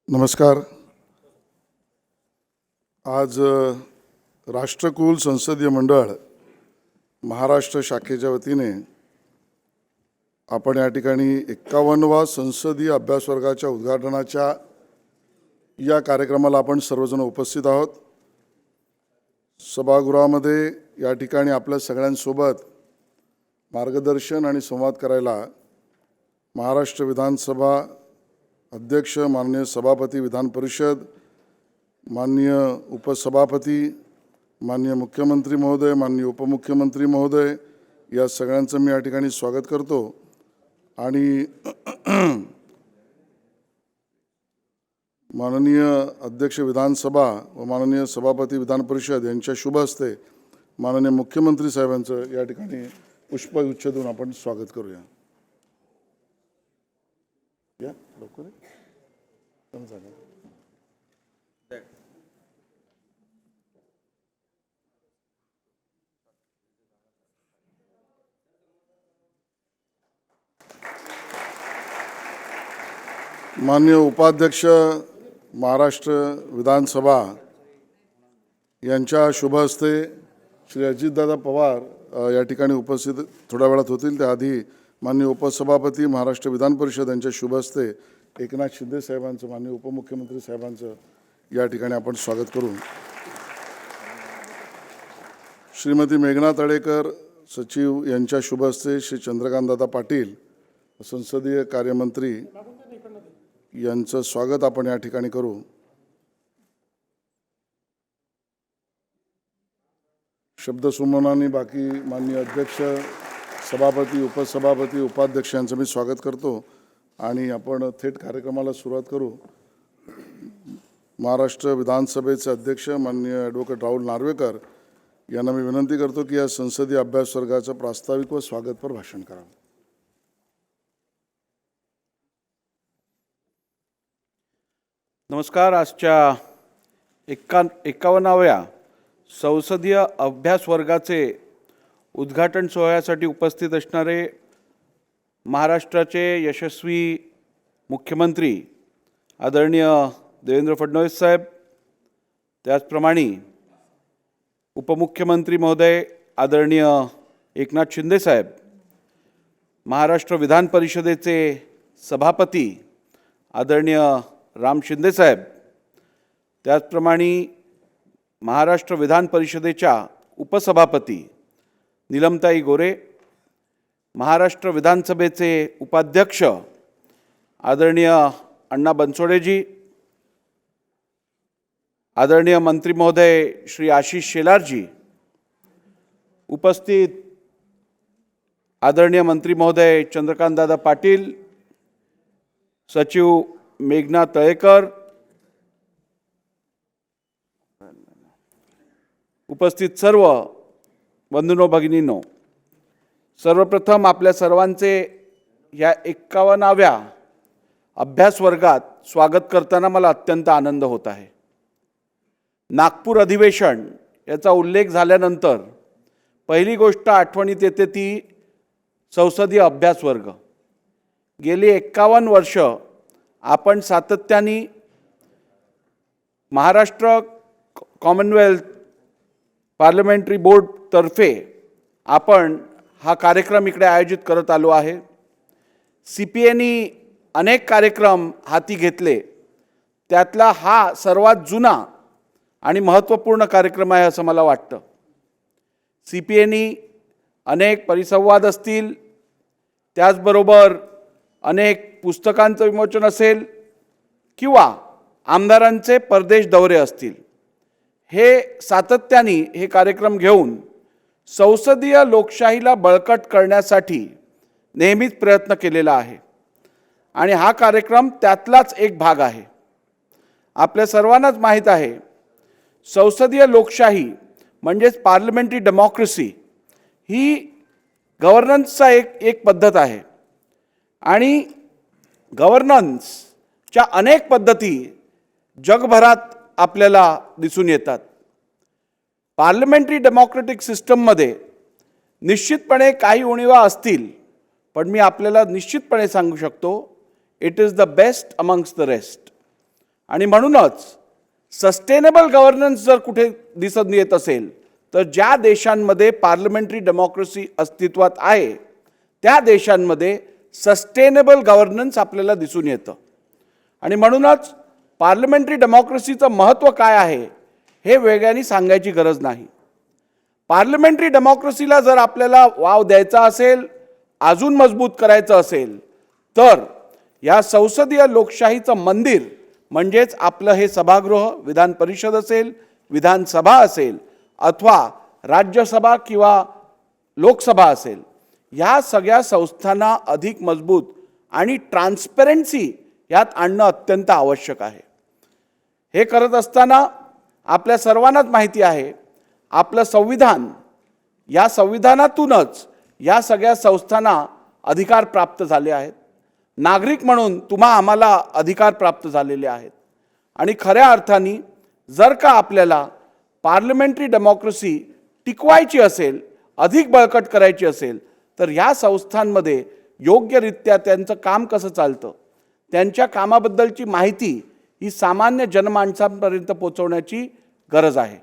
नमस्कार. आज राष्ट्रकुल संसदीय मंडळ महाराष्ट्र शाखेच्या वतीने आपण या ठिकाणी 51वा संसदीय अभ्यासवर्गाच्या उद्घाटनाच्या या कार्यक्रमाला आपण सर्वजण उपस्थित आहोत. सभागृहामध्ये या ठिकाणी आपल्या सगळ्यांसोबत मार्गदर्शन आणि संवाद करायला महाराष्ट्र विधानसभा अध्यक्ष, माननीय सभापती विधान परिषद, माननीय उपसभापती, माननीय मुख्यमंत्री महोदय, माननीय उपमुख्यमंत्री महोदय, या सगळ्यांचं मी या ठिकाणी स्वागत करतो. आणि माननीय अध्यक्ष विधानसभा व माननीय सभापती विधान परिषद यांच्या शुभ हस्ते माननीय मुख्यमंत्री साहेबांचं या ठिकाणी पुष्पगुच्छ देऊन आपण स्वागत करूया. या लवकर माननीय उपाध्यक्ष महाराष्ट्र विधानसभा यांच्या शुभ हस्ते श्री अजितदादा पवार या ठिकाणी उपस्थित थोड्या वेळात होतील. त्याआधी माननीय उपसभापती महाराष्ट्र विधान परिषद यांच्या शुभ हस्ते एकनाथ शिंदे साहेबांचं, माननीय उपमुख्यमंत्री साहेबांचं या ठिकाणी आपण स्वागत करू. श्रीमती मेघना तळेकर सचिव यांच्या शुभ हस्ते श्री चंद्रकांतदादा पाटील संसदीय कार्यमंत्री यांचं स्वागत आपण या ठिकाणी करू. शब्दसुमनांनी बाकी माननीय अध्यक्ष, सभापती, उपसभापती, उपाध्यक्ष यांचं मी स्वागत करतो आणि आपण थेट कार्यक्रमाला सुरुवात करू. महाराष्ट्र विधानसभेचे अध्यक्ष माननीय ॲडव्होकेट राहुल नार्वेकर यांना मी विनंती करतो की या संसदीय अभ्यास वर्गाचं प्रास्ताविक व स्वागतपर भाषण करावं. नमस्कार. आजच्या 51व्या संसदीय अभ्यास वर्गाचे उद्घाटन सोहळ्यासाठी उपस्थित असणारे महाराष्ट्राचे यशस्वी मुख्यमंत्री आदरणीय देवेंद्र फडणवीस साहेब, त्याचप्रमाणे उपमुख्यमंत्री महोदय आदरणीय एकनाथ शिंदे साहेब, महाराष्ट्र विधान परिषदेचे सभापती आदरणीय राम शिंदे साहेब, त्याचप्रमाणे महाराष्ट्र विधान परिषदेच्या उपसभापती नीलमताई गोरे, महाराष्ट्र विधानसभेचे उपाध्यक्ष आदरणीय अण्णा बनसोडेजी, आदरणीय मंत्री महोदय श्री आशिष शेलारजी, उपस्थित आदरणीय मंत्री महोदय चंद्रकांतदादा पाटील, सचिव मेघना तळेकर, उपस्थित सर्व बंधूंनो भगिनींनो, सर्वप्रथम आपल्या सर्वांचे या 51व्या अभ्यास वर्गात स्वागत करताना मला अत्यंत आनंद होत आहे. नागपूर अधिवेशन याचा उल्लेख झाल्यानंतर पहिली गोष्ट आठवणीत येते ती संसदीय अभ्यास वर्ग. गेली 51 वर्ष आपण सातत्याने महाराष्ट्र कॉमनवेल्थ पार्लमेंटरी बोर्ड तर्फे आपण हा कार्यक्रम इकडे आयोजित करत आलो आहे. CPAनी अनेक कार्यक्रम हाती घेतले, त्यातला हा सर्वात जुना आणि महत्त्वपूर्ण कार्यक्रम आहे असं मला वाटतं. CPAनी अनेक परिसंवाद असतील, त्याचबरोबर अनेक पुस्तकांचं विमोचन असेल किंवा आमदारांचे परदेश दौरे असतील, हे सातत्याने हे कार्यक्रम घेऊन संसदीय लोकशाहीला बळकट करण्यासाठी नेहमीच प्रयत्न केलेला आहे आणि हा कार्यक्रम त्यातलाच एक भाग आहे. आपल्या सर्वांनाच माहीत आहे, संसदीय लोकशाही म्हणजेच पार्लमेंटरी डेमोक्रेसी ही गव्हर्नन्सचा एक पद्धत आहे आणि गव्हर्नन्सच्या अनेक पद्धती जगभरात आपल्याला दिसून येतात. पार्लमेंटरी डेमोक्रेटिक सिस्टममध्ये निश्चितपणे काही उणिवा असतील, पण मी आपल्याला निश्चितपणे सांगू शकतो, it is the best amongst the rest. आणि म्हणूनच सस्टेनेबल गव्हर्नन्स जर कुठे दिसून येत असेल तर ज्या देशांमध्ये पार्लमेंटरी डेमोक्रेसी अस्तित्वात आहे त्या देशांमध्ये सस्टेनेबल गव्हर्नन्स आपल्याला दिसून येतं. आणि म्हणूनच पार्लमेंटरी डेमोक्रेसीचं महत्त्व काय आहे हे वेगळ्याने सांगायची गरज नाही. पार्लमेंटरी डेमोक्रेसीला जर आपल्याला वाव द्यायचा असेल, अजून मजबूत करायचं असेल, तर या संसदीय लोकशाहीचं मंदिर म्हणजेच आपलं हे सभागृह, विधान परिषद असेल, विधानसभा असेल अथवा राज्यसभा किंवा लोकसभा असेल, या सगळ्या संस्थांना अधिक मजबूत आणि ट्रान्सपरन्सी यात आणणं अत्यंत आवश्यक आहे. हे करत असताना आपल्या सर्वांनाच माहिती आहे, आपलं संविधान, या संविधानातूनच या सगळ्या संस्थांना अधिकार प्राप्त झाले आहेत. नागरिक म्हणून आम्हाला अधिकार प्राप्त झालेले आहेत. आणि खऱ्या अर्थाने जर का आपल्याला पार्लमेंटरी डेमोक्रेसी टिकवायची असेल, अधिक बळकट करायची असेल, तर ह्या संस्थांमध्ये योग्यरित्या त्यांचं काम कसं चालतं, त्यांच्या कामाबद्दलची माहिती ही सामान्य जनमानसांपर्यंत पोहोचवण्याची गरज आहे.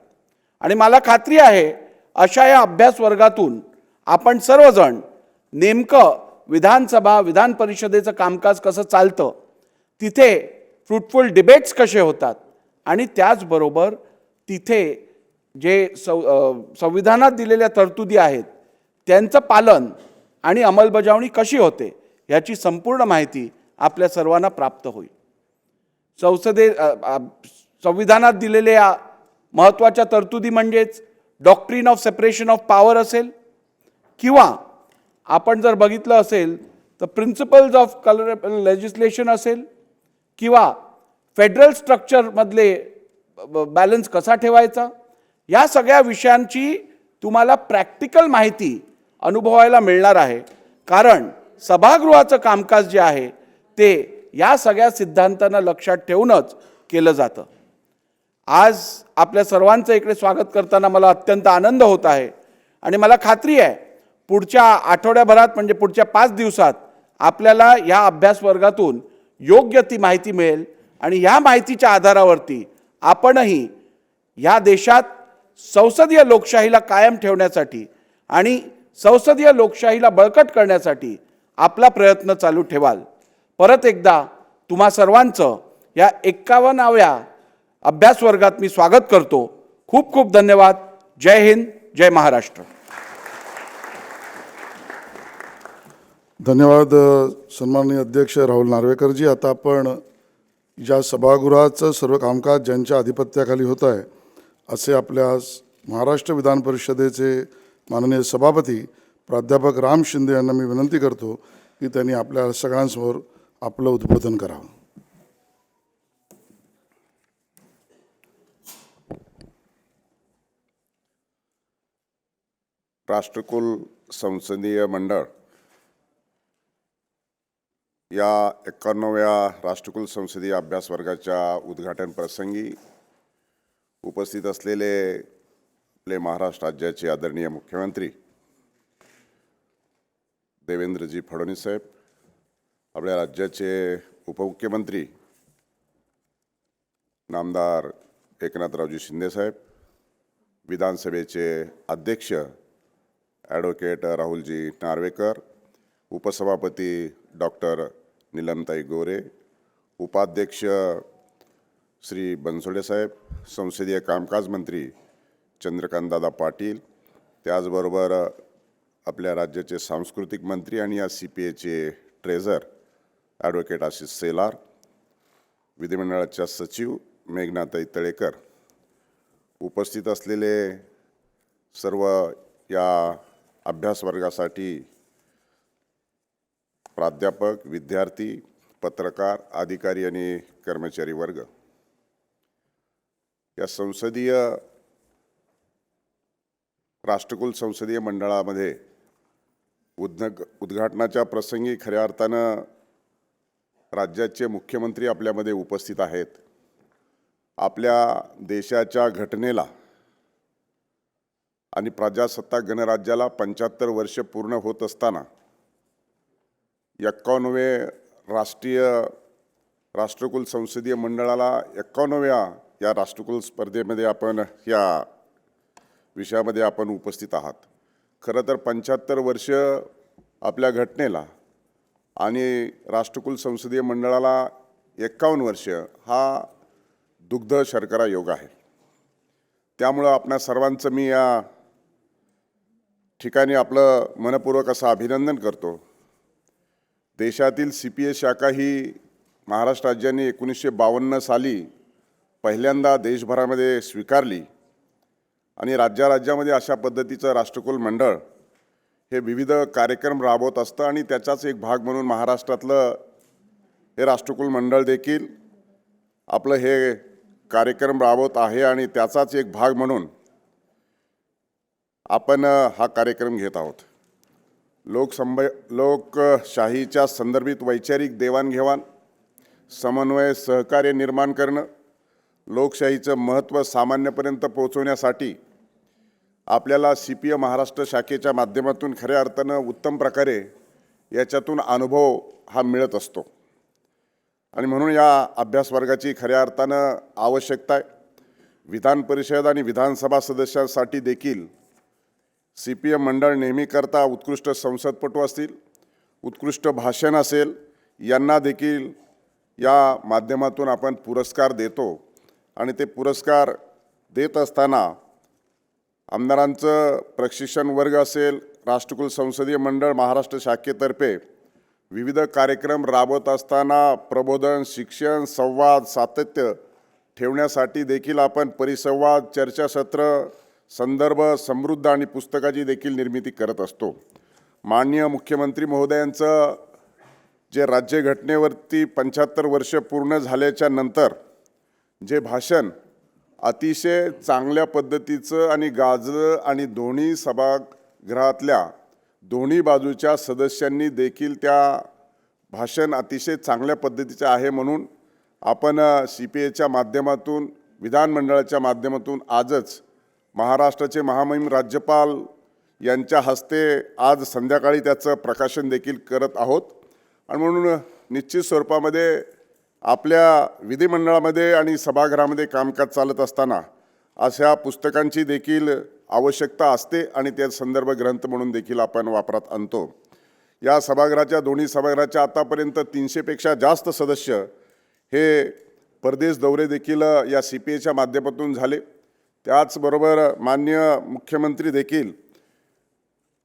आणि मला खात्री आहे, अशा या अभ्यास वर्गातून आपण सर्वजण नेमकं विधानसभा, विधान परिषदेचं कामकाज कसं चालतं, तिथे फ्रुटफुल डिबेट्स कसे होतात आणि त्याचबरोबर तिथे जे संविधानात दिलेल्या तरतुदी आहेत त्यांचं पालन आणि अंमलबजावणी कशी होते याची संपूर्ण माहिती आपल्या सर्वांना प्राप्त होईल. संविधानात दिलेल्या महत्त्वाच्या तरतुदी म्हणजेच doctrine of separation of power असेल, किंवा आपण जर बघितलं असेल तर प्रिन्सिपल्स ऑफ कलरेबल लेजिस्लेशन असेल, किंवा फेडरल स्ट्रक्चरमधले बॅलन्स कसा ठेवायचा, या सगळ्या विषयांची तुम्हाला प्रॅक्टिकल माहिती अनुभवायला मिळणार आहे. कारण सभागृहाचं कामकाज जे आहे ते या सगळ्या सिद्धांतांना लक्षात ठेवूनच केलं जातं. आज आपल्या सर्वांचं इकडे स्वागत करताना मला अत्यंत आनंद होत आहे आणि मला खात्री आहे पुढच्या आठवड्याभरात म्हणजे पुढच्या 5 दिवसात आपल्याला या अभ्यास वर्गातून योग्य ती माहिती मिळेल आणि या माहितीच्या आधारावरती आपणही या देशात संसदीय लोकशाहीला कायम ठेवण्यासाठी आणि संसदीय लोकशाहीला बळकट करण्यासाठी आपला प्रयत्न चालू ठेवाल. परत एकदा तुम्हा सर्वांचं या 51व्या अभ्यास वर्गात मी स्वागत करतो. खूप खूप धन्यवाद. जय हिंद, जय महाराष्ट्र. धन्यवाद सन्माननीय अध्यक्ष राहुल नार्वेकरजी. आता आपण ज्या सभागृहाचं सर्व कामकाज ज्यांच्या अधिपत्याखाली होत आहे असे आपल्या महाराष्ट्र विधान परिषदेचे माननीय सभापती प्राध्यापक राम शिंदे यांना मी विनंती करतो की त्यांनी आपल्या सगळ्यांसमोर आपलं उद्बोधन करावं. राष्ट्रकुल संसदीय मंडळ या 51व्या राष्ट्रकुल संसदीय अभ्यास वर्गाच्या उद्घाटन प्रसंगी उपस्थित असलेले आपले महाराष्ट्र राज्याचे आदरणीय मुख्यमंत्री देवेंद्रजी फडणवीस साहेब, आपल्या राज्याचे उपमुख्यमंत्री नामदार एकनाथरावजी शिंदे साहेब, विधानसभेचे अध्यक्ष ॲडव्होकेट राहुलजी नार्वेकर, उपसभापती डॉक्टर नीलमताई गोरे, उपाध्यक्ष श्री बनसोडे साहेब, संसदीय कामकाज मंत्री चंद्रकांतदादा पाटील, त्याचबरोबर आपल्या राज्याचे सांस्कृतिक मंत्री आणि या CPAचे ट्रेझर ॲडव्होकेट आशिष सेलार, विधिमंडळाच्या सचिव मेघनाताई तळेकर, उपस्थित असलेले सर्व या अभ्यास वर्गासाठी प्राध्यापक, विद्यार्थी, पत्रकार, अधिकारी आणि कर्मचारी वर्ग या राष्ट्रकुल संसदीय मंडळामध्ये उद्घाटनाच्या प्रसंगी खऱ्या अर्थानं राज्याचे मुख्यमंत्री आपल्यामध्ये उपस्थित आहेत. आपल्या देशाच्या घटनेला आणि प्रजासत्ताक गणराज्याला 75 वर्ष पूर्ण होत असताना 51वे राष्ट्रकुल संसदीय मंडळाला 51व्या या राष्ट्रकुल स्पर्धेमध्ये आपण या विषयामध्ये आपण उपस्थित आहात. खरं तर 75 वर्ष आपल्या घटनेला आणि राष्ट्रकुल संसदीय मंडळाला 51 वर्ष हा दुग्ध शर्करा योग आहे. त्यामुळं आपणा सर्वांचं मी या ठिकाणी आपलं मनपूर्वक असं अभिनंदन करतो. देशातील CPA शाखा ही महाराष्ट्र राज्याने 1952 साली पहिल्यांदा देशभरामध्ये स्वीकारली आणि राज्यामध्ये अशा पद्धतीचं राष्ट्रकुल मंडळ हे विविध कार्यक्रम राबवत असतं आणि त्याचाच एक भाग म्हणून महाराष्ट्रातलं हे राष्ट्रकुल मंडळ देखील आपलं हे कार्यक्रम राबवत आहे आणि त्याचाच एक भाग म्हणून आपण हा कार्यक्रम घेत आहोत. लोकशाहीच्या संदर्भित वैचारिक देवाणघेवाण, समन्वय, सहकार्य निर्माण करणं, लोकशाहीचं महत्त्व सामान्यपर्यंत पोहोचवण्यासाठी आपल्याला CPA महाराष्ट्र शाखेच्या माध्यमातून खऱ्या अर्थानं उत्तम प्रकारे याच्यातून अनुभव हा मिळत असतो आणि म्हणून या अभ्यास वर्गाची खऱ्या अर्थानं आवश्यकता आहे. विधान परिषद आणि विधानसभा सदस्यांसाठी देखील CPA मंडळ नेहमीकरता उत्कृष्ट संसदपटू असतील, उत्कृष्ट भाषण असेल, यांना देखील या माध्यमातून आपण पुरस्कार देतो आणि ते पुरस्कार देत असताना आमदारांचं प्रशिक्षण वर्ग असेल, राष्ट्रकुल संसदीय मंडळ महाराष्ट्र शाखेतर्फे विविध कार्यक्रम राबवत असताना प्रबोधन, शिक्षण, संवाद, सातत्य ठेवण्यासाठी देखील आपण परिसंवाद, चर्चासत्र, संदर्भ, समृद्ध आणि पुस्तकाची देखील निर्मिती करत असतो. माननीय मुख्यमंत्री महोदयांचं जे राज्यघटनेवरती 75 वर्ष पूर्ण झाल्याच्या नंतर जे भाषण अतिशय चांगल्या पद्धतीचं आणि गाजलं आणि दोन्ही सभागृहातल्या दोन्ही बाजूच्या सदस्यांनी देखील त्या भाषण अतिशय चांगल्या पद्धतीचं आहे म्हणून आपण CPAच्या माध्यमातून, विधानमंडळाच्या माध्यमातून आजच महाराष्ट्राचे महामहिम राज्यपाल यांच्या हस्ते आज संध्याकाळी त्याचं प्रकाशन देखील करत आहोत आणि म्हणून निश्चित स्वरूपामध्ये आपल्या विधिमंडळामध्ये आणि सभागृहामध्ये कामकाज चालत असताना अशा पुस्तकांची देखील आवश्यकता असते आणि त्या संदर्भ ग्रंथ म्हणून देखील आपण वापरात आणतो. या सभागृहाच्या दोन्ही सभागृहाच्या आतापर्यंत 300पेक्षा जास्त सदस्य हे परदेश दौरे देखील या CPAच्या माध्यमातून झाले. त्याचबरोबर माननीय मुख्यमंत्री देखील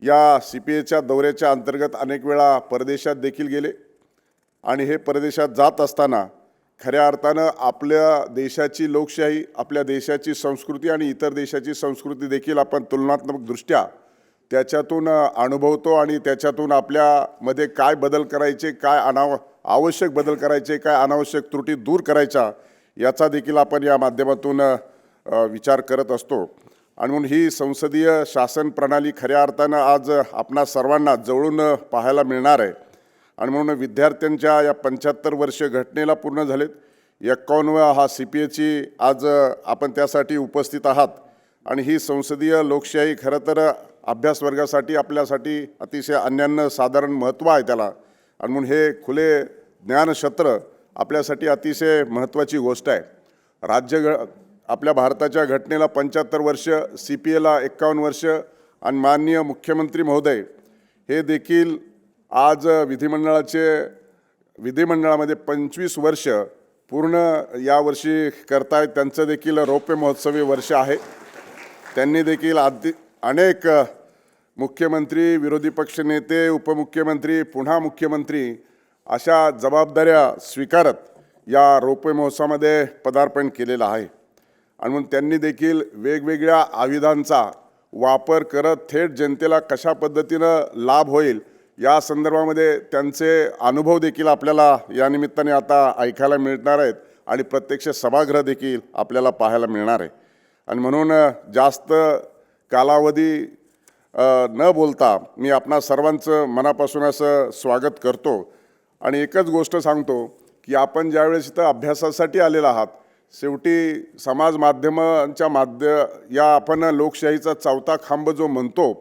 या CPAच्या दौऱ्याच्या अंतर्गत अनेक वेळा परदेशात देखील गेले आणि हे परदेशात जात असताना खऱ्या अर्थानं आपल्या देशाची लोकशाही, आपल्या देशाची संस्कृती आणि इतर देशाची संस्कृती देखील आपण तुलनात्मकदृष्ट्या त्याच्यातून अनुभवतो आणि त्याच्यातून आपल्यामध्ये काय बदल करायचे, काय आवश्यक बदल करायचे, काय अनावश्यक त्रुटी दूर करायच्या याचा देखील आपण या माध्यमातून विचार करत असतो. आणि म्हणून ही संसदीय शासन प्रणाली खऱ्या अर्थानं आज आपणा सर्वांना जवळून पाहायला मिळणार आहे आणि म्हणून विद्यार्थ्यांच्या या 75 वर्ष घटनेला पूर्ण झालेत. 51व्या हा CPAची आज आपण त्यासाठी उपस्थित आहात आणि ही संसदीय लोकशाही खरं तर अभ्यास वर्गासाठी आपल्यासाठी अतिशय अनन्य साधारण महत्त्व आहे त्याला आणि म्हणून हे खुले ज्ञानक्षेत्र आपल्यासाठी अतिशय महत्त्वाची गोष्ट आहे. आपल्या भारताच्या घटनेला 75 वर्ष, CPAला 51 वर्ष आणि माननीय मुख्यमंत्री महोदय हे देखील आज विधिमंडळामध्ये 25 वर्ष पूर्ण यावर्षी करतायत. त्यांचं देखील रौप्य महोत्सवी वर्ष आहे. त्यांनी देखील अनेक मुख्यमंत्री, विरोधी पक्षनेते, उपमुख्यमंत्री, पुन्हा मुख्यमंत्री अशा जबाबदाऱ्या स्वीकारत या रौप्य महोत्सवामध्ये पदार्पण केलेलं आहे आणि म्हणून त्यांनी देखील वेगवेगळ्या आयुधांचा वापर करत थेट जनतेला कशा पद्धतीनं लाभ होईल या संदर्भामध्ये त्यांचे अनुभव देखील आपल्याला या निमित्ताने आता ऐकायला मिळणार आहेत आणि प्रत्यक्ष सभागृह देखील आपल्याला पाहायला मिळणार आहे. आणि म्हणून जास्त कालावधी न बोलता मी आपणा सर्वांचं मनापासून असं स्वागत करतो आणि एकच गोष्ट सांगतो की आपण ज्यावेळेस इथं अभ्यासासाठी आलेला आहात, शेवटी समाज माध्यमांच्या या आपण लोकशाहीचा चौथा खांब जो म्हणतो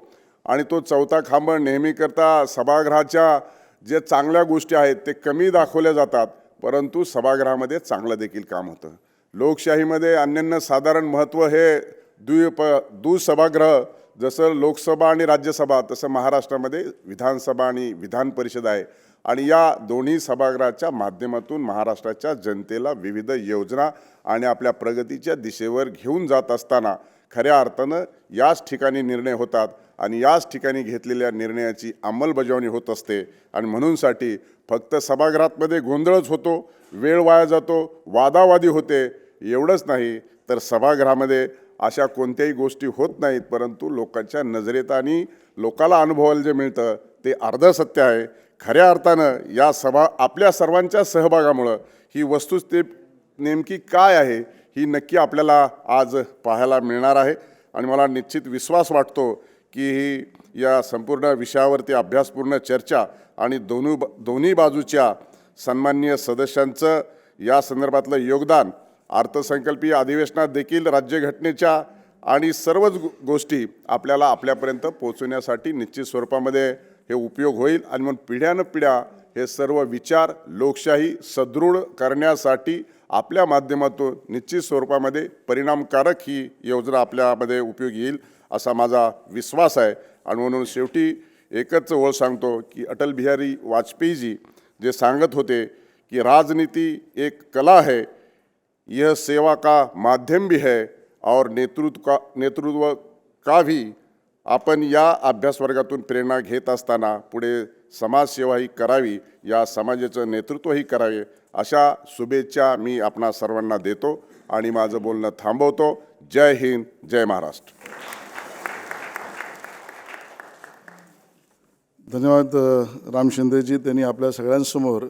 आणि तो चौथा खांब नेहमीकरता सभागृहाच्या जे चांगल्या गोष्टी आहेत ते कमी दाखवल्या जातात, परंतु सभागृहामध्ये चांगलं देखील काम होतं. लोकशाहीमध्ये अनन्य साधारण महत्त्व हे दुसभागृह जसं लोकसभा आणि राज्यसभा तसं महाराष्ट्रामध्ये विधानसभा आणि विधान परिषद आहे आणि या दोन्ही सभागृहाच्या माध्यमातून महाराष्ट्राच्या जनतेला विविध योजना आणि आपल्या प्रगतीच्या दिशेवर घेऊन जात असताना खऱ्या अर्थानं याच ठिकाणी निर्णय होतात आणि याच ठिकाणी घेतलेल्या निर्णयाची अंमलबजावणी होत असते. आणि म्हणूनसाठी फक्त सभागृहामध्ये गोंधळच होतो, वेळ वाया जातो, वादावादी होते, एवढंच नाही तर सभागृहामध्ये अशा कोणत्याही गोष्टी होत नाहीत, परंतु लोकांच्या नजरेत आणि लोकाला अनुभवायला जे मिळतं ते अर्ध सत्य आहे. खऱ्या अर्थानं या आपल्या सर्वांच्या सहभागामुळं ही वस्तुस्थिती नेमकी काय आहे ही नक्की आपल्याला आज पाहायला मिळणार आहे. आणि मला निश्चित विश्वास वाटतो की ही या संपूर्ण विषयावरती अभ्यासपूर्ण चर्चा आणि दोन्ही बाजूच्या सन्माननीय सदस्यांचं या संदर्भातलं योगदान अर्थसंकल्पीय अधिवेशनात देखील राज्यघटनेच्या आणि सर्वच गोष्टी आपल्याला आपल्यापर्यंत पोहोचवण्यासाठी निश्चित स्वरूपामध्ये हे उपयोग होईल. आणि म्हणून पिढ्यानपिढ्या हे सर्व विचार लोकशाही सदृढ करण्यासाठी आपल्या माध्यमातून निश्चित स्वरूपामध्ये परिणामकारक ही योजना आपल्यामध्ये उपयोगी येईल असा माझा विश्वास आहे. आणि म्हणून शेवटी एकच ओळ सांगतो की अटल बिहारी वाजपेयीजी जे सांगत होते की राजनीति एक कला है, यह सेवा का माध्यम भी है और नेतृत्व का भी. आपण या अभ्यासवर्गातून प्रेरणा घेत असताना पुढे समाजसेवाही करावी, या समाजाचं नेतृत्वही करावे अशा शुभेच्छा मी आपणा सर्वांना देतो आणि माझं बोलणं थांबवतो. जय हिंद, जय महाराष्ट्र. धन्यवाद राम शिंदेजी. त्यांनी आपल्या सगळ्यांसमोर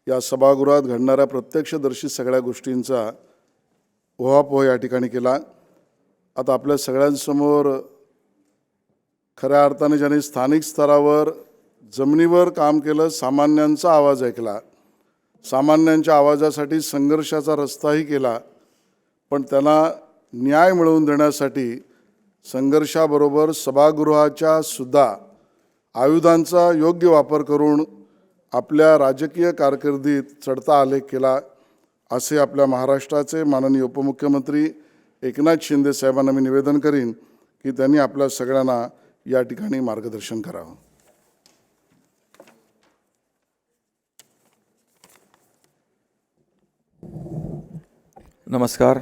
या सभागृहात घडणाऱ्या प्रत्यक्षदर्शी सगळ्या गोष्टींचा उहापोह या ठिकाणी केला. आता आपल्या सगळ्यांसमोर खऱ्या अर्थाने ज्यांनी स्थानिक स्तरावर जमिनीवर काम केलं, सामान्यांचा आवाज ऐकला, सामान्यांच्या आवाजासाठी संघर्षाचा रस्ताही केला, पण त्यांना न्याय मिळवून देण्यासाठी संघर्षाबरोबर सभागृहाच्या सुद्धा आयुधांचा योग्य वापर करून आपल्या राजकीय कारकिर्दीत चढता आलेख केला, असे आपल्या महाराष्ट्राचे माननीय उपमुख्यमंत्री एकनाथ शिंदे साहेबांना मी निवेदन करीन की त्यांनी आपल्या सगळ्यांना या ठिकाणी मार्गदर्शन करावं. नमस्कार.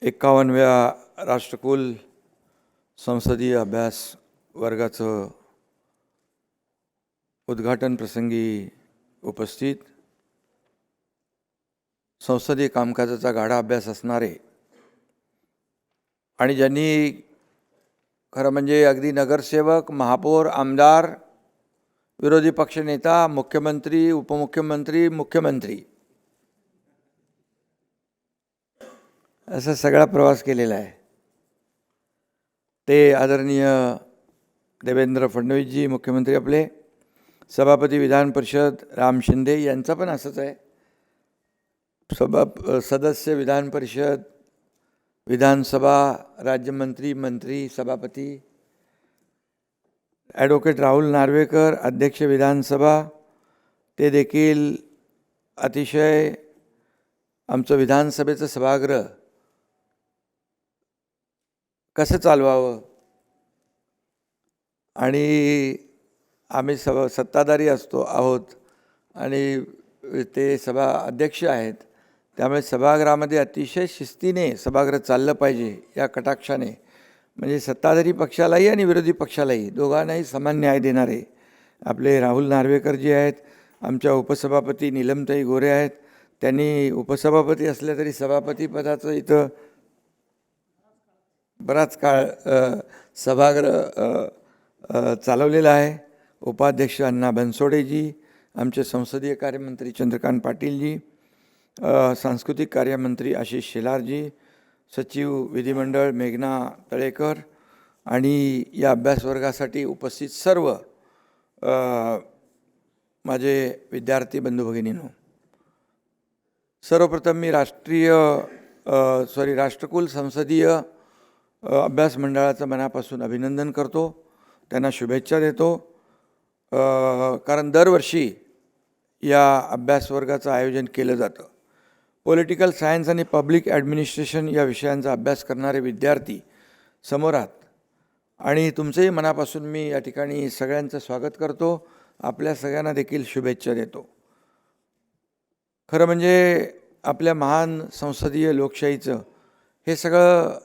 51व्या राष्ट्रकुल संसदीय अभ्यास वर्गाचं उद्घाटन प्रसंगी उपस्थित, संसदीय कामकाजाचा गाढा अभ्यास असणारे आणि ज्यांनी खरं म्हणजे अगदी नगरसेवक, महापौर, आमदार, विरोधी पक्षनेता, मुख्यमंत्री, उपमुख्यमंत्री, मुख्यमंत्री असा सगळा प्रवास केलेला आहे, ते आदरणीय देवेंद्र फडणवीसजी मुख्यमंत्री आपले, सभापती विधान परिषद राम शिंदे यांचं पण असंच आहे, सदस्य विधान परिषद, विधानसभा, राज्यमंत्री, मंत्री, सभापती, ॲडव्होकेट राहुल नार्वेकर अध्यक्ष विधानसभा, ते देखील अतिशय आमचं विधानसभेचं सभागृह कसं चालवावं आणि आम्ही सत्ताधारी आहोत आणि ते सभा अध्यक्ष आहेत, त्यामुळे सभागृहामध्ये अतिशय शिस्तीने सभागृह चाललं पाहिजे या कटाक्षाने, म्हणजे सत्ताधारी पक्षालाही आणि विरोधी पक्षालाही दोघांनाही समान न्याय देणारे आपले राहुल नार्वेकर जे आहेत, आमच्या उपसभापती नीलमताई गोरे आहेत, त्यांनी उपसभापती असल्या तरी सभापती पदाचं इथं बराच काळ सभागृह चालवलेला आहे. उपाध्यक्ष अण्णा बनसोडेजी, आमचे संसदीय कार्यमंत्री चंद्रकांत पाटीलजी, सांस्कृतिक कार्यमंत्री आशिष शेलारजी, सचिव विधिमंडळ मेघना तळेकर आणि या अभ्यासवर्गासाठी उपस्थित सर्व माझे विद्यार्थी बंधू भगिनींनो, सर्वप्रथम मी राष्ट्रकुल संसदीय अभ्यास मंडळाचं मनापासून अभिनंदन करतो, त्यांना शुभेच्छा देतो. कारण दरवर्षी या अभ्यासवर्गाचं आयोजन केलं जातं. पॉलिटिकल सायन्स आणि पब्लिक ॲडमिनिस्ट्रेशन या विषयांचा अभ्यास करणारे विद्यार्थी समोरात आणि तुमचंही मनापासून मी या ठिकाणी सगळ्यांचं स्वागत करतो. आपल्या सगळ्यांना देखील शुभेच्छा देतो. खरं म्हणजे आपल्या महान संसदीय लोकशाहीचं हे सगळं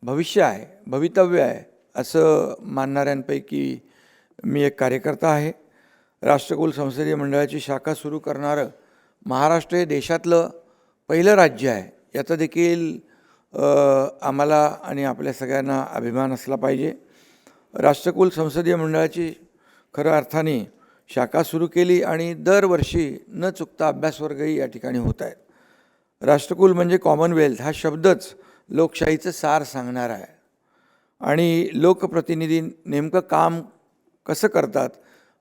भविष्य आहे, भवितव्य आहे असं मानणाऱ्यांपैकी मी एक कार्यकर्ता आहे. राष्ट्रकुल संसदीय मंडळाची शाखा सुरू करणारं महाराष्ट्र हे देशातलं पहिलं राज्य आहे. याचा देखील आम्हाला आणि आपल्या सगळ्यांना अभिमान असला पाहिजे. राष्ट्रकुल संसदीय मंडळाची खऱ्या अर्थाने शाखा सुरू केली आणि दरवर्षी न चुकता अभ्यासवर्गही या ठिकाणी होत आहेत. राष्ट्रकुल म्हणजे कॉमनवेल्थ हा शब्दच लोकशाहीचं सार सांगणार आहे आणि लोकप्रतिनिधी नेमकं काम कसं करतात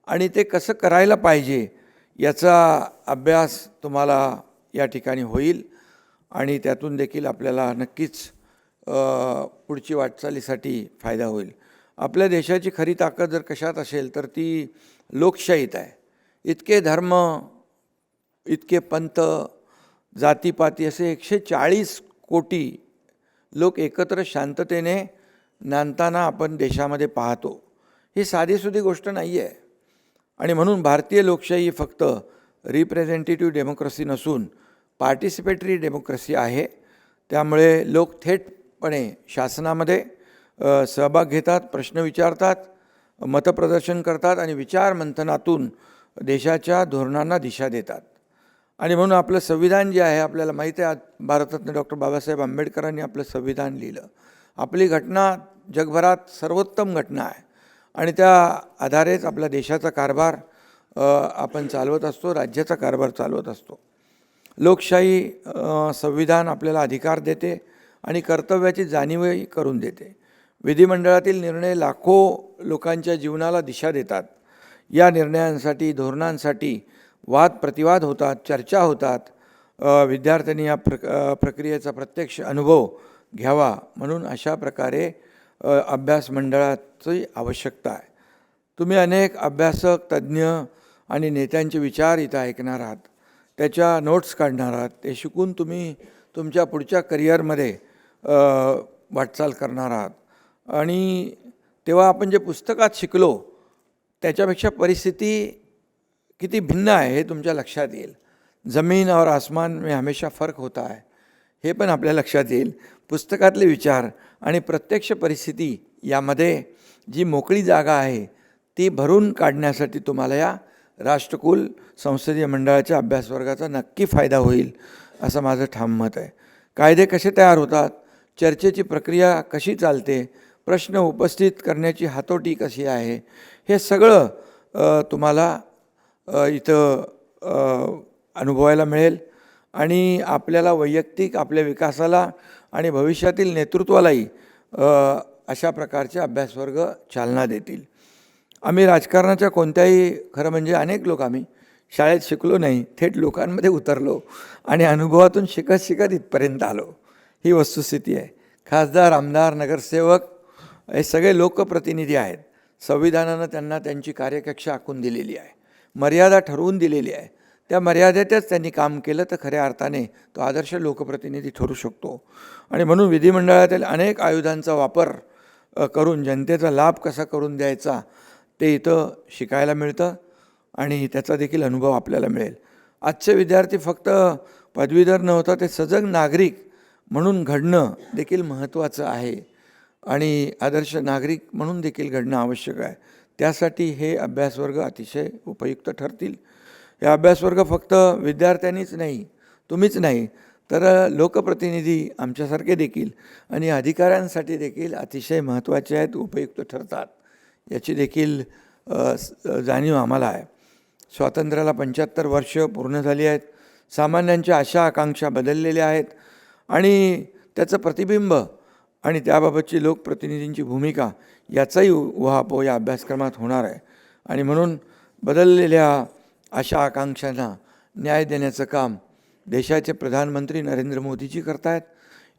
आणि ते कसं करायला पाहिजे याचा अभ्यास तुम्हाला या ठिकाणी होईल आणि त्यातून देखील आपल्याला नक्कीच पुढची वाटचालीसाठी फायदा होईल. आपल्या देशाची खरी ताकद जर कशात असेल तर ती लोकशाहीत आहे. इतके धर्म, इतके पंथ, जातीपाती असे 140 कोटी लोक एकत्र शांततेने नांदताना आपण देशामध्ये पाहतो. ही साधीसुधी गोष्ट नाही आहे आणि म्हणून भारतीय लोकशाही फक्त रिप्रेझेंटेटिव्ह डेमोक्रेसी नसून पार्टिसिपेटरी डेमोक्रेसी आहे. त्यामुळे लोक थेटपणे शासनामध्ये सहभाग घेतात, प्रश्न विचारतात, मतप्रदर्शन करतात आणि विचार मंथनातून देशाच्या धोरणांना दिशा देतात. आणि म्हणून आपलं संविधान जे आहे, आपल्याला माहिती आहे भारतरत्न डॉक्टर बाबासाहेब आंबेडकरांनी आपलं संविधान लिहिलं. आपली घटना जगभरात सर्वोत्तम घटना आहे आणि त्या आधारेच आपल्या देशाचा कारभार आपण चालवत असतो, राज्याचा कारभार चालवत असतो. लोकशाही संविधान आपल्याला अधिकार देते आणि कर्तव्याची जाणीवही करून देते. विधिमंडळातील निर्णय लाखो लोकांच्या जीवनाला दिशा देतात. या निर्णयांसाठी, धोरणांसाठी वाद प्रतिवाद होतात, चर्चा होतात. विद्यार्थ्यांनी या प्रक्रियेचा प्रत्यक्ष अनुभव घ्यावा म्हणून अशा प्रकारे अभ्यास मंडळाची आवश्यकता आहे. तुम्ही अनेक अभ्यासक, तज्ज्ञ आणि नेत्यांचे विचार इथं ऐकणार आहात, त्याच्या नोट्स काढणार आहात. ते शिकून तुम्ही तुमच्या पुढच्या करिअरमध्ये वाटचाल करणार आहात आणि तेव्हा आपण जे पुस्तकात शिकलो त्याच्यापेक्षा परिस्थिती किती भिन्न आहे हे तुमच्या लक्षात येईल. जमीन और आसमान में हमेशा फ़र्क होता है हे पण आपल्या लक्षात येईल. पुस्तकातले विचार आणि प्रत्यक्ष परिस्थिती यामध्ये जी मोकळी जागा आहे ती भरून काढण्यासाठी तुम्हाला या राष्ट्रकुल संसदीय मंडळाच्या अभ्यासवर्गाचा नक्की फायदा होईल असं माझं ठाम मत आहे. कायदे कसे तयार होतात, चर्चेची प्रक्रिया कशी चालते, प्रश्न उपस्थित करण्याची हातोटी कशी आहे, हे सगळं तुम्हाला इथं अनुभवायला मिळेल आणि आपल्याला वैयक्तिक आपल्या विकासाला आणि भविष्यातील नेतृत्वालाही अशा प्रकारचे अभ्यासवर्ग चालना देतील. आम्ही राजकारणाच्या कोणत्याही, खरं म्हणजे अनेक लोक आम्ही शाळेत शिकलो नाही, थेट लोकांमध्ये उतरलो आणि अनुभवातून शिकत शिकत इथपर्यंत आलो. ही वस्तुस्थिती आहे. खासदार, आमदार, नगरसेवक हे सगळे लोकप्रतिनिधी आहेत. संविधानानं त्यांना त्यांची कार्यकक्षा आखून दिलेली आहे, मर्यादा ठरवून दिलेली आहे. त्या मर्यादेतच त्यांनी काम केलं तर खऱ्या अर्थाने तो आदर्श लोकप्रतिनिधी ठरू शकतो. आणि म्हणून विधिमंडळातील अनेक आयुधांचा वापर करून जनतेचा लाभ कसा करून द्यायचा ते इथं शिकायला मिळतं आणि त्याचा देखील अनुभव आपल्याला मिळेल. आजचे विद्यार्थी फक्त पदवीधर न होता ते सजग नागरिक म्हणून घडणं देखील महत्त्वाचं आहे आणि आदर्श नागरिक म्हणून देखील घडणं आवश्यक आहे. त्यासाठी हे अभ्यासवर्ग अतिशय उपयुक्त ठरतील. हे अभ्यासवर्ग फक्त विद्यार्थ्यांनीच नाही, तुम्हीच नाही, तर लोकप्रतिनिधी आमच्यासारखे देखील आणि अधिकाऱ्यांसाठी देखील अतिशय महत्त्वाचे आहेत, उपयुक्त ठरतात, याची देखील जाणीव आम्हाला आहे. स्वातंत्र्याला 75 वर्ष पूर्ण झाली आहेत. सामान्यांच्या आशा आकांक्षा बदललेल्या आहेत आणि त्याचं प्रतिबिंब आणि त्याबाबतची लोकप्रतिनिधींची भूमिका याचाही उहापोह या अभ्यासक्रमात होणार आहे. आणि म्हणून बदललेल्या आशा आकांक्षांना न्याय देण्याचं काम देशाचे प्रधानमंत्री नरेंद्र मोदीजी करतायत.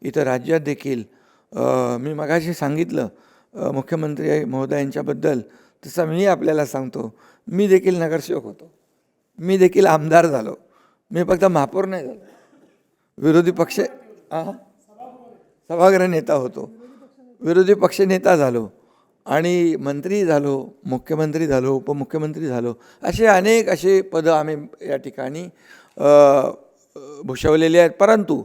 इथं राज्यात देखील मी मगाशी सांगितलं मुख्यमंत्री महोदयांच्याबद्दल, तसं मी आपल्याला सांगतो, मी देखील नगरसेवक होतो, मी देखील आमदार झालो, मी फक्त महापौर नाही झालो, विरोधी पक्ष सभागृह नेता होतो, विरोधी पक्ष नेता झालो आणि मंत्री झालो, मुख्यमंत्री झालो, उपमुख्यमंत्री झालो, असे पदं आम्ही या ठिकाणी भूषवलेली आहेत. परंतु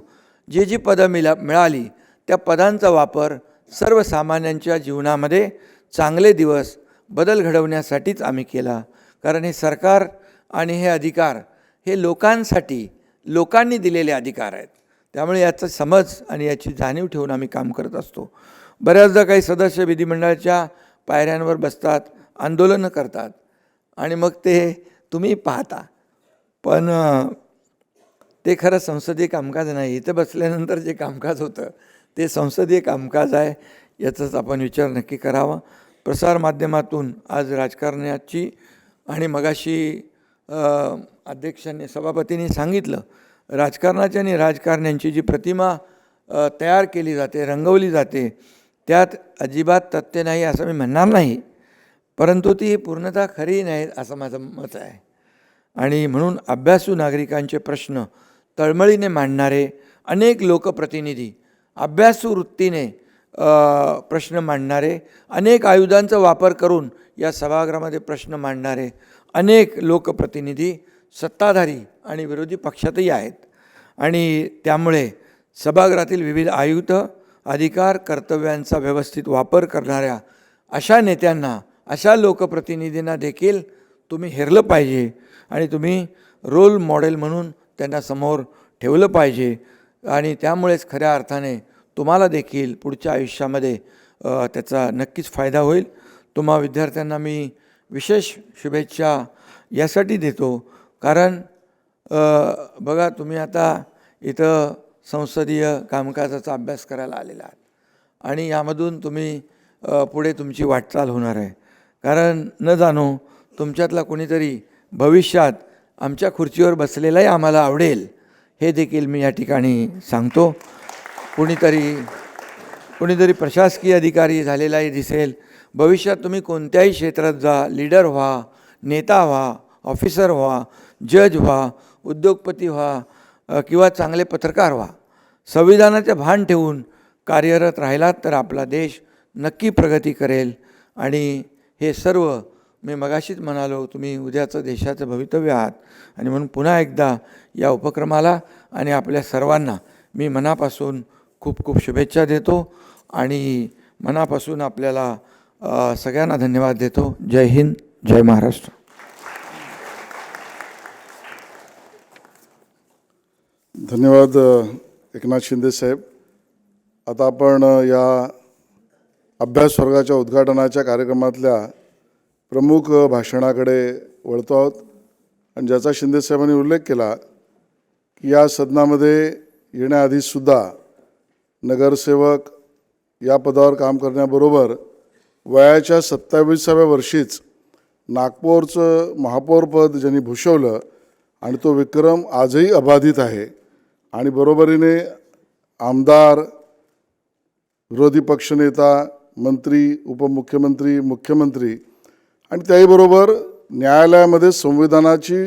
जी पदं मिळाली त्या पदांचा वापर सर्वसामान्यांच्या जीवनामध्ये चांगले दिवस बदल घडवण्यासाठीच आम्ही केला. कारण हे सरकार आणि हे अधिकार हे लोकांसाठी, लोकांनी दिलेले अधिकार आहेत. त्यामुळे याचा समज आणि याची जाणीव ठेवून आम्ही काम करत असतो. बऱ्याचदा काही सदस्य विधिमंडळाच्या पायऱ्यांवर बसतात, आंदोलनं करतात आणि मग ते तुम्ही पाहता, पण ते खरं संसदीय कामकाज नाही. इथं बसल्यानंतर जे कामकाज होतं ते संसदीय कामकाज आहे, याचाच आपण विचार नक्की करावा. प्रसारमाध्यमातून आज राजकारणाची आणि मगाशी अध्यक्षांनी सभापतींनी सांगितलं, राजकारणाची आणि राजकारण्यांची जी प्रतिमा तयार केली जाते, रंगवली जाते, त्यात अजिबात तथ्य नाही असं मी म्हणणार नाही, परंतु ती पूर्णतः खरी नाही असं माझं मत आहे. आणि म्हणून अभ्यासू नागरिकांचे प्रश्न तळमळीने मांडणारे अनेक लोकप्रतिनिधी, अभ्यासू वृत्तीने प्रश्न मांडणारे, अनेक आयुधांचा वापर करून या सभागृहामध्ये प्रश्न मांडणारे अनेक लोकप्रतिनिधी सत्ताधारी आणि विरोधी पक्षातही आहेत. आणि त्यामुळे सभागृहातील विविध आयुध, अधिकार, कर्तव्यांचा व्यवस्थित वापर करणाऱ्या अशा नेत्यांना, अशा लोकप्रतिनिधींना देखील तुम्ही हेरलं पाहिजे आणि तुम्ही रोल मॉडेल म्हणून त्यांना समोर ठेवलं पाहिजे. आणि त्यामुळेच खऱ्या अर्थाने तुम्हाला देखील पुढच्या आयुष्यामध्ये त्याचा नक्कीच फायदा होईल. तुम्हा विद्यार्थ्यांना मी विशेष शुभेच्छा यासाठी देतो, कारण बघा, तुम्ही आता इथं संसदीय कामकाजाचा अभ्यास करायला आलेला आहात आणि यामधून तुम्ही पुढे तुमची वाटचाल होणार आहे. कारण न जाणो तुमच्यातला कोणीतरी भविष्यात आमच्या खुर्चीवर बसलेलाही आम्हाला आवडेल, हे देखील मी या ठिकाणी सांगतो. कोणीतरी प्रशासकीय अधिकारी झालेलाही दिसेल. भविष्यात तुम्ही कोणत्याही क्षेत्रात जा, लीडर व्हा, नेता व्हा, ऑफिसर व्हा, जज व्हा, उद्योगपती व्हा किंवा चांगले पत्रकार व्हा. संविधानाचे भान ठेवून कार्यरत राहिलात तर आपला देश नक्की प्रगती करेल. आणि हे सर्व मी मगाशीच म्हणालो, तुम्ही उद्याचं देशाचं भवितव्य आहात. आणि म्हणून पुन्हा एकदा या उपक्रमाला आणि आपल्या सर्वांना मी मनापासून खूप खूप शुभेच्छा देतो आणि मनापासून आपल्याला सगळ्यांना धन्यवाद देतो. जय हिंद, जय महाराष्ट्र. धन्यवाद एकनाथ शिंदे साहेब. आता आपण या अभ्यास वर्गाच्या उद्घाटनाच्या कार्यक्रमातल्या प्रमुख भाषणाकडे वळतो आहोत. आणि ज्याचा शिंदे साहेबांनी उल्लेख केला की या सदनामध्ये येण्याआधीसुद्धा नगरसेवक या पदावर काम करण्याबरोबर वयाच्या 27व्या वर्षीच नागपूरचं महापौरपद ज्यांनी भूषवलं आणि तो विक्रम आजही अबाधित आहे. आणि बरोबरीने आमदार, विरोधी पक्षनेता, मंत्री, उपमुख्यमंत्री, मुख्यमंत्री आणि त्याहीबरोबर न्यायालयामध्ये संविधानाची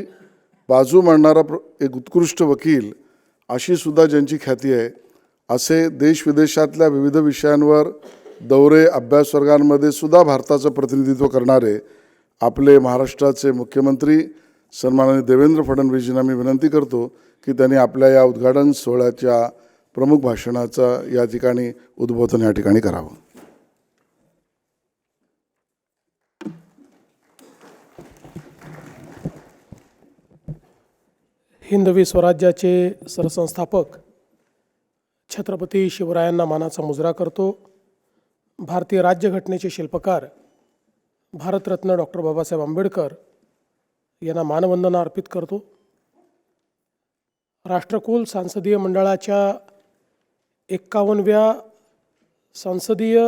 बाजू मांडणारा एक उत्कृष्ट वकील अशी सुद्धा ज्यांची ख्याती आहे, असे देशविदेशातल्या विविध विषयांवर दौरे, अभ्यासवर्गांमध्ये सुद्धा भारताचं प्रतिनिधित्व करणारे आपले महाराष्ट्राचे मुख्यमंत्री सन्माननीय देवेंद्र फडणवीसजींना मी विनंती करतो की त्यांनी आपल्या या उद्घाटन सोहळ्याच्या प्रमुख भाषणाचा या ठिकाणी उद्बोधन या ठिकाणी करावं. हिंदवी स्वराज्याचे सरसंस्थापक छत्रपती शिवरायांना मानाचा मुजरा करतो. भारतीय राज्यघटनेचे शिल्पकार भारतरत्न डॉक्टर बाबासाहेब आंबेडकर यांना मानवंदना अर्पित करतो. राष्ट्रकुल संसदीय मंडळाच्या 51व्या संसदीय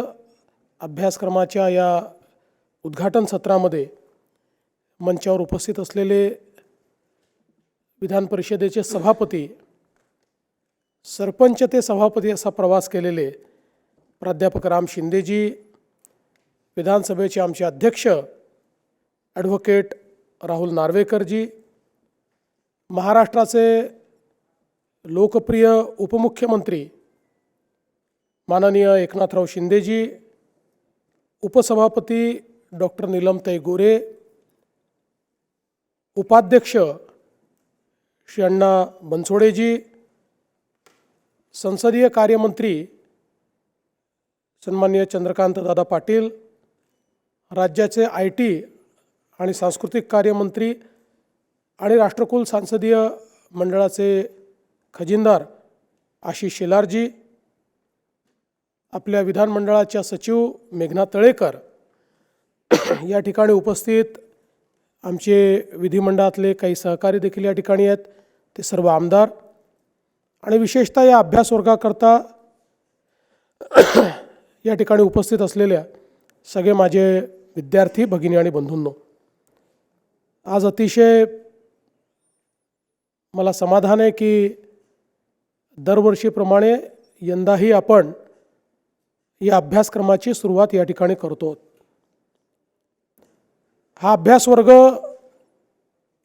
अभ्यासक्रमाच्या या उद्घाटन सत्रामध्ये मंचावर उपस्थित असलेले विधान परिषदेचे सभापती, सरपंच ते सभापती असा प्रवास केलेले प्राध्यापक राम शिंदेजी, विधानसभेचे आमचे अध्यक्ष ॲडव्होकेट राहुल नार्वेकरजी, महाराष्ट्राचे लोकप्रिय उपमुख्यमंत्री माननीय एकनाथराव शिंदेजी, उपसभापती डॉक्टर नीलमताई गोरे, उपाध्यक्ष श्री अण्णा बनसोडेजी, संसदीय कार्यमंत्री सन्माननीय चंद्रकांत दादा पाटील, राज्याचे IT आणि सांस्कृतिक कार्यमंत्री आणि राष्ट्रकुल संसदीय मंडळाचे खजिनदार आशिष शेलारजी, आपल्या विधानमंडळाच्या सचिव मेघना तळेकर, या ठिकाणी उपस्थित आमचे विधिमंडळातले काही सहकारी देखील या ठिकाणी आहेत, ते सर्व आमदार आणि विशेषतः या अभ्यासवर्गाकरता या ठिकाणी उपस्थित असलेल्या सगळे माझे विद्यार्थी भगिनी आणि बंधूंनो, आज अतिशय मला समाधान आहे की दरवर्षीप्रमाणे यंदाही आपण या अभ्यासक्रमाची सुरुवात या ठिकाणी करतो. हा अभ्यासवर्ग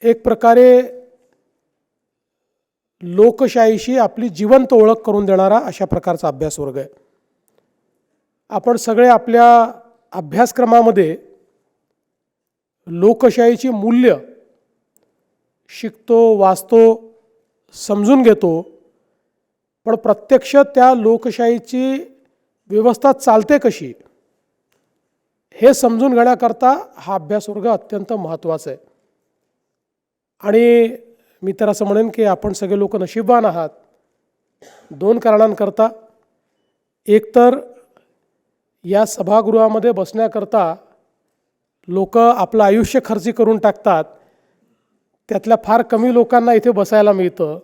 एक प्रकारे लोकशाहीशी आपली जिवंत ओळख करून देणारा अशा प्रकारचा अभ्यासवर्ग आहे. आपण सगळे आपल्या अभ्यासक्रमामध्ये लोकशाहीची मूल्य शिकतो, वाचतो, समजून घेतो, पण प्रत्यक्ष त्या लोकशाहीची व्यवस्था चालते कशी हे समजून घेण्याकरता हा अभ्यासवर्ग अत्यंत महत्त्वाचा आहे. आणि मी तर असं म्हणेन की आपण सगळे लोक नशीबवान आहात 2 कारणांकरता. एक तर या सभागृहामध्ये बसण्याकरता लोक आपलं आयुष्य खर्ची करून टाकतात, त्यातल्या फार कमी लोकांना इथे बसायला मिळतं.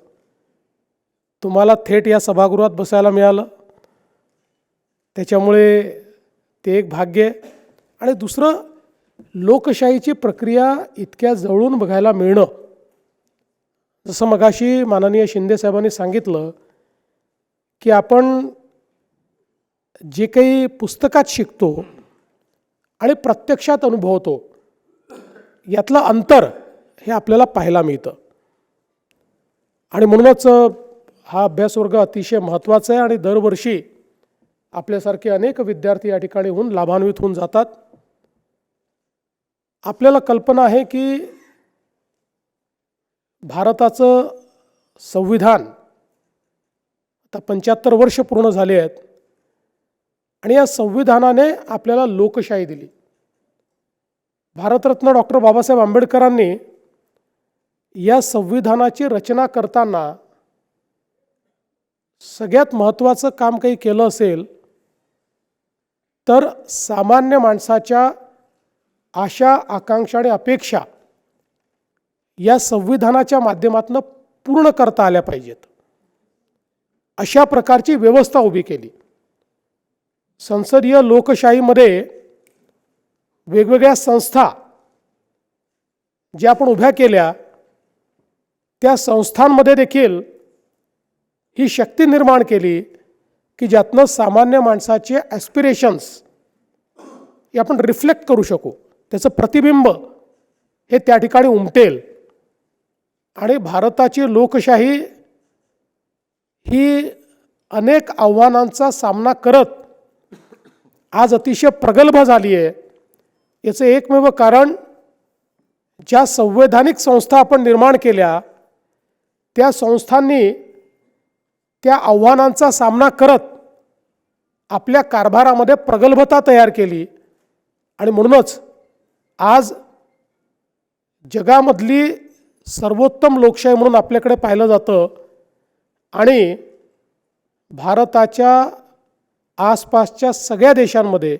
तुम्हाला थेट या सभागृहात बसायला मिळालं, त्याच्यामुळे ते एक भाग्य आहे. आणि दुसरं, लोकशाहीची प्रक्रिया इतक्या जवळून बघायला मिळणं. जसं मगाशी माननीय शिंदे साहेबांनी सांगितलं की आपण जे काही पुस्तकात शिकतो आणि प्रत्यक्षात अनुभवतो यातलं अंतर हे आपल्याला पाहायला मिळतं. आणि म्हणूनच हा अभ्यासवर्ग अतिशय महत्त्वाचा आहे आणि दरवर्षी आपल्यासारखे अनेक विद्यार्थी या ठिकाणी होऊन लाभान्वित होऊन जातात. आपल्याला कल्पना आहे की भारताचं संविधान आता 75 वर्ष पूर्ण झाले आहेत आणि या संविधानाने आपल्याला लोकशाही दिली. भारतरत्न डॉक्टर बाबासाहेब आंबेडकरांनी या संविधानाची रचना करताना सगळ्यात महत्त्वाचं काम काही केलं असेल तर सामान्य माणसाच्या आशा, आकांक्षा आणि अपेक्षा या संविधानाच्या माध्यमातून पूर्ण करता आल्या पाहिजेत, अशा प्रकारची व्यवस्था उभी केली. संसदीय लोकशाहीमध्ये वेगवेगळ्या संस्था ज्या आपण उभ्या केल्या, त्या संस्थांमध्ये देखील ही शक्ती निर्माण केली की ज्यातनं सामान्य माणसाचे ॲस्पिरेशन्स हे आपण रिफ्लेक्ट करू शकू, त्याचं प्रतिबिंब हे त्या ठिकाणी उमटेल. आणि भारताची लोकशाही ही अनेक आव्हानांचा सामना करत आज अतिशय प्रगल्भ झाली आहे. याचं एकमेव कारण ज्या संवैधानिक संस्था आपण निर्माण केल्या त्या संस्थांनी त्या आव्हानांचा सामना करत आपल्या कारभारामध्ये प्रगल्भता तयार केली. आणि म्हणूनच आज जगामधली सर्वोत्तम लोकशाही म्हणून आपल्याकडे पाहिलं जातं आणि भारताच्या आसपासच्या सगळ्या देशांमध्ये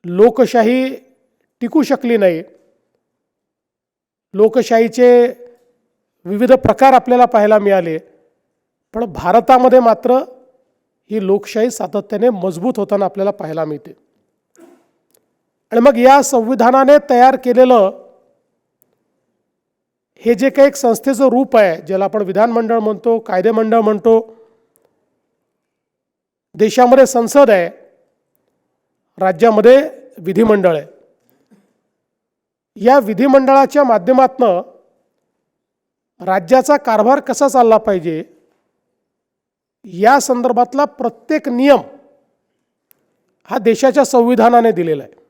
लोकशाही टिकू शकली नाही. लोकशाहीचे विविध प्रकार आपल्याला पाहायला मिळाले, पण भारतामध्ये मात्र ही लोकशाही सातत्याने मजबूत होताना आपल्याला पाहायला मिळते. आणि मग या संविधानाने तयार केलेलं हे जे काही एक संस्थेचं रूप आहे, ज्याला आपण विधानमंडळ म्हणतो, कायदेमंडळ म्हणतो, देशामध्ये संसद आहे, राज्यामध्ये विधिमंडळ आहे. या विधिमंडळाच्या माध्यमातून राज्याचा कारभार कसा चालला पाहिजे या संदर्भातला प्रत्येक नियम हा देशाच्या संविधानाने दिलेला आहे.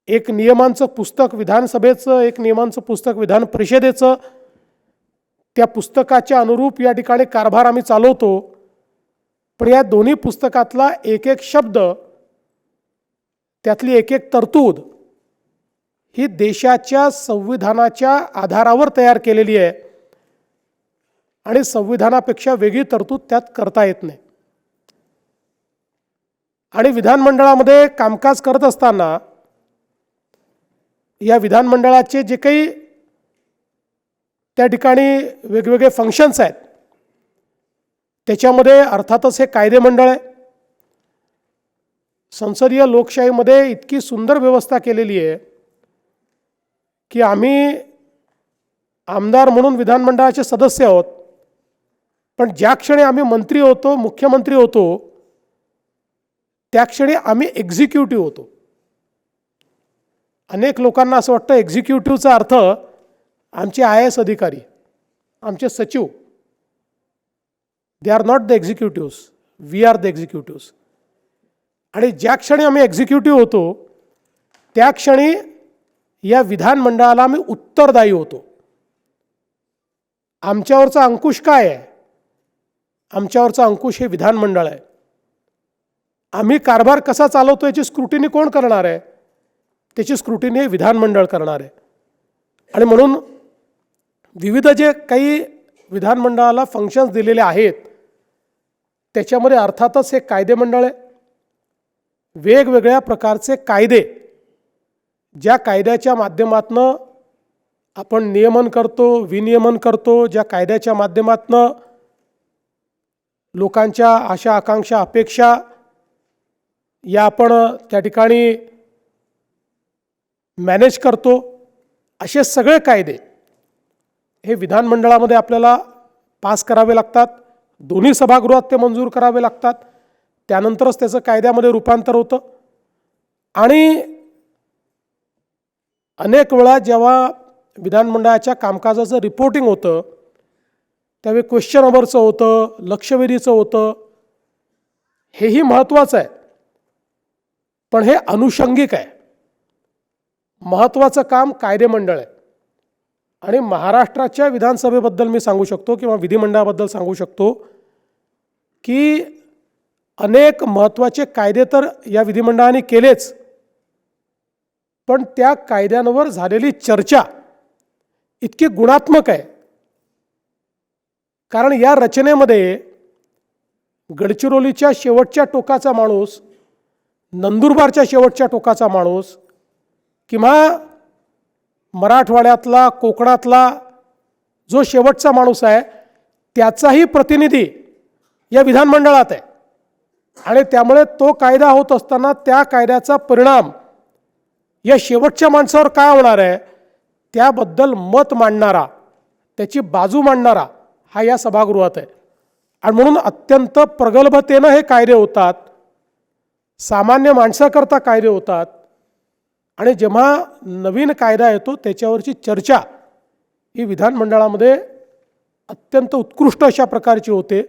एक नियमांचं पुस्तक विधानसभेचं, एक नियमांचं पुस्तक विधान परिषदेचं, त्या पुस्तकाच्या अनुरूप या ठिकाणी कारभार आम्ही चालवतो. पण या दोन्ही पुस्तकातला एक एक शब्द, त्यातली एक एक तरतूद ही देशाच्या संविधानाच्या आधारावर तयार केलेली आहे आणि संविधानापेक्षा वेगळी तरतूद त्यात करता येत नाही. आणि विधानमंडळामध्ये कामकाज करत असताना या विधानमंडळाचे जे काही त्या ठिकाणी वेगवेगळे फंक्शन्स आहेत, त्याच्यामध्ये अर्थातच हे कायदेमंडळ आहे. संसदीय लोकशाहीमध्ये इतकी सुंदर व्यवस्था केलेली आहे की आम्ही आमदार म्हणून विधानमंडळाचे सदस्य आहोत, पण ज्या क्षणी आम्ही मंत्री होतो, मुख्यमंत्री होतो, त्या क्षणी आम्ही एक्झिक्युटिव्ह होतो. अनेक लोकांना असं वाटतं एक्झिक्युटिव्हचा अर्थ आमचे IAS अधिकारी, आमचे सचिव. They are not the executives, we are the executives. आणि ज्या क्षणी आम्ही एक्झिक्युटिव्ह होतो त्या क्षणी या विधानमंडळाला आम्ही उत्तरदायी होतो. आमच्यावरचा अंकुश काय आहे? आमच्यावरचा अंकुश हे विधानमंडळ आहे. आम्ही कारभार कसा चालवतो याची स्क्रुटिनी कोण करणार आहे? त्याची स्क्रुटिनी हे विधानमंडळ करणार आहे. आणि म्हणून विविध जे काही विधानमंडळाला फंक्शन्स दिलेले आहेत त्याच्यामध्ये अर्थातच हे कायदेमंडळ आहे. वेगवेगळ्या प्रकारचे कायदे, ज्या कायद्याच्या माध्यमातून आपण नियमन करतो, विनियमन करतो, ज्या कायद्याच्या माध्यमातून लोकांच्या आशा आकांक्षा अपेक्षा या आपण त्या ठिकाणी मॅनेज करतो, असे सगळे कायदे हे विधानमंडळामध्ये आपल्याला पास करावे लागतात. दोन्ही सभागृहात ते मंजूर करावे लागतात. त्यानंतरच त्याचं कायद्यामध्ये रूपांतर होतं. आणि अनेक वेळा जेव्हा विधानमंडळाच्या कामकाजाचं रिपोर्टिंग होतं त्यावेळी क्वेश्चन अवरचं होतं, लक्षवेधीचं होतं. हेही महत्त्वाचं आहे, पण हे अनुषंगिक आहे. महत्त्वाचं काम कायदेमंडळ आहे. आणि महाराष्ट्राच्या विधानसभेबद्दल मी सांगू शकतो किंवा विधिमंडळाबद्दल सांगू शकतो की अनेक महत्त्वाचे कायदे तर या विधिमंडळाने केलेच, पण त्या कायद्यांवर झालेली चर्चा इतकी गुणात्मक आहे. कारण या रचनेमध्ये गडचिरोलीच्या शेवटच्या टोकाचा माणूस, नंदुरबारच्या शेवटच्या टोकाचा माणूस किंवा मराठवाड्यातला, कोकणातला जो शेवटचा माणूस आहे त्याचाही प्रतिनिधी या विधानमंडळात आहे. आणि त्यामुळे तो कायदा होत असताना त्या कायद्याचा परिणाम या शेवटच्या माणसावर काय होणार आहे त्याबद्दल मत मांडणारा, त्याची बाजू मांडणारा हा या सभागृहात आहे. आणि म्हणून अत्यंत प्रगल्भतेनं हे कायदे होतात, सामान्य माणसाकरता कायदे होतात. आणि जेव्हा नवीन कायदा येतो त्याच्यावरची चर्चा ही विधानमंडळामध्ये अत्यंत उत्कृष्ट अशा प्रकारची होते.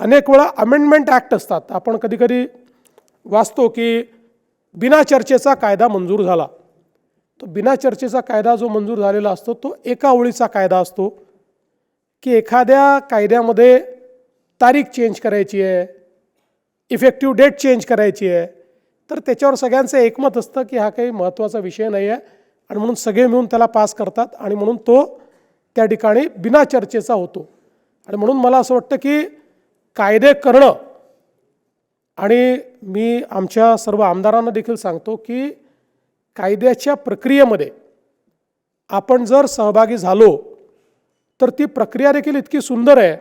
अनेक वेळा अमेंडमेंट ॲक्ट असतात. आपण कधीकधी वाचतो की बिना चर्चेचा कायदा मंजूर झाला. तो बिना चर्चेचा कायदा जो मंजूर झालेला असतो तो एका ओळीचा कायदा असतो की एखाद्या कायद्यामध्ये तारीख चेंज करायची आहे, इफेक्टिव्ह डेट चेंज करायची आहे, तर त्याच्यावर सगळ्यांचं एकमत असतं की हा काही महत्त्वाचा विषय नाही आहे आणि म्हणून सगळे मिळून त्याला पास करतात. आणि म्हणून तो त्या ठिकाणी बिना चर्चेचा होतो. आणि म्हणून मला असं वाटतं की कायदे करणं, आणि मी आमच्या सर्व आमदारांना देखील सांगतो की कायद्याच्या प्रक्रियेमध्ये आपण जर सहभागी झालो तर ती प्रक्रिया देखील इतकी सुंदर आहे.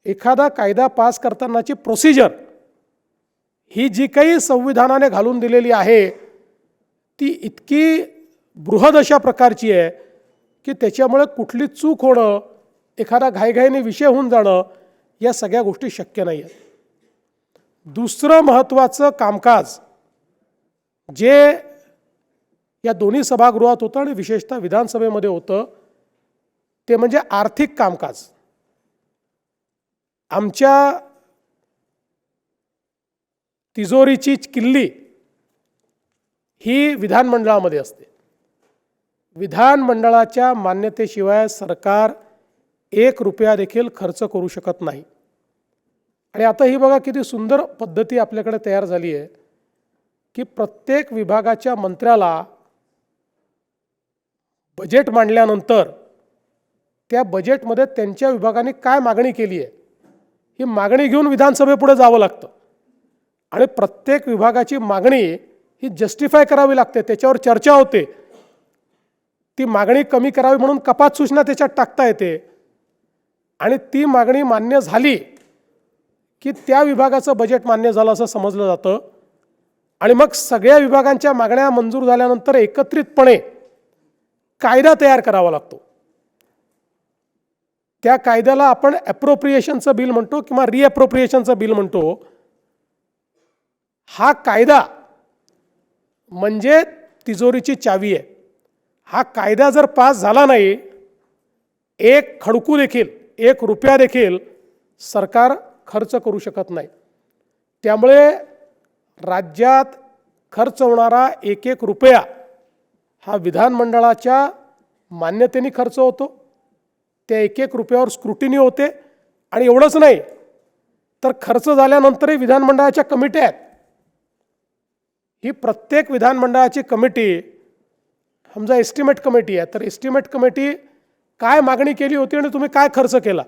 एखादा कायदा पास करतानाची प्रोसिजर ही जी काही संविधानाने घालून दिलेली आहे ती इतकी बृहद अशा प्रकारची आहे की त्याच्यामुळे कुठली चूक होणं, एखादा घाईघाईने विषय होऊन जाणं, या सगळ्या गोष्टी शक्य नाही आहेत. दुसरं महत्त्वाचं कामकाज जे या दोन्ही सभागृहात होतं आणि विशेषतः विधानसभेमध्ये होतं ते म्हणजे आर्थिक कामकाज. आमच्या तिजोरीची किल्ली ही विधानमंडळामध्ये असते. विधानमंडळाच्या मान्यतेशिवाय सरकार 1 रुपया देखील खर्च करू शकत नाही. आणि आता ही बघा किती सुंदर पद्धती आपल्याकडे तयार झाली आहे की प्रत्येक विभागाच्या मंत्र्याला बजेट मांडल्यानंतर त्या बजेटमध्ये त्यांच्या विभागाने काय मागणी केली आहे ही मागणी घेऊन विधानसभेपुढे जावं लागतं. आणि प्रत्येक विभागाची मागणी ही जस्टिफाय करावी लागते, त्याच्यावर चर्चा होते. ती मागणी कमी करावी म्हणून कपात सूचना त्याच्यात टाकता येते. आणि ती मागणी मान्य झाली की त्या विभागाचं बजेट मान्य झालं असं समजलं जातं. आणि मग सगळ्या विभागांच्या मागण्या मंजूर झाल्यानंतर एकत्रितपणे कायदा तयार करावा लागतो. त्या कायद्याला आपण ॲप्रोप्रिएशनचं बिल म्हणतो किंवा रिॲप्रोप्रिएशनचं बिल म्हणतो. हा कायदा म्हणजे तिजोरीची चावी आहे. हा कायदा जर पास झाला नाही, 1 खडकू देखील 1 रुपया देखील सरकार खर्च करू शकत नाही. त्यामुळे राज्यात खर्च होणारा 1 रुपया हा विधानमंडळाच्या मान्यतेने खर्च होतो. त्या 1 रुपयावर स्क्रुटिनी होते. आणि एवढंच नाही तर खर्च झाल्यानंतरही विधानमंडळाच्या कमिट्या आहेत. ही प्रत्येक विधानमंडळाची कमिटी, समजा एस्टिमेट कमिटी आहे तर एस्टिमेट कमिटी काय मागणी केली होती आणि तुम्ही काय खर्च केला,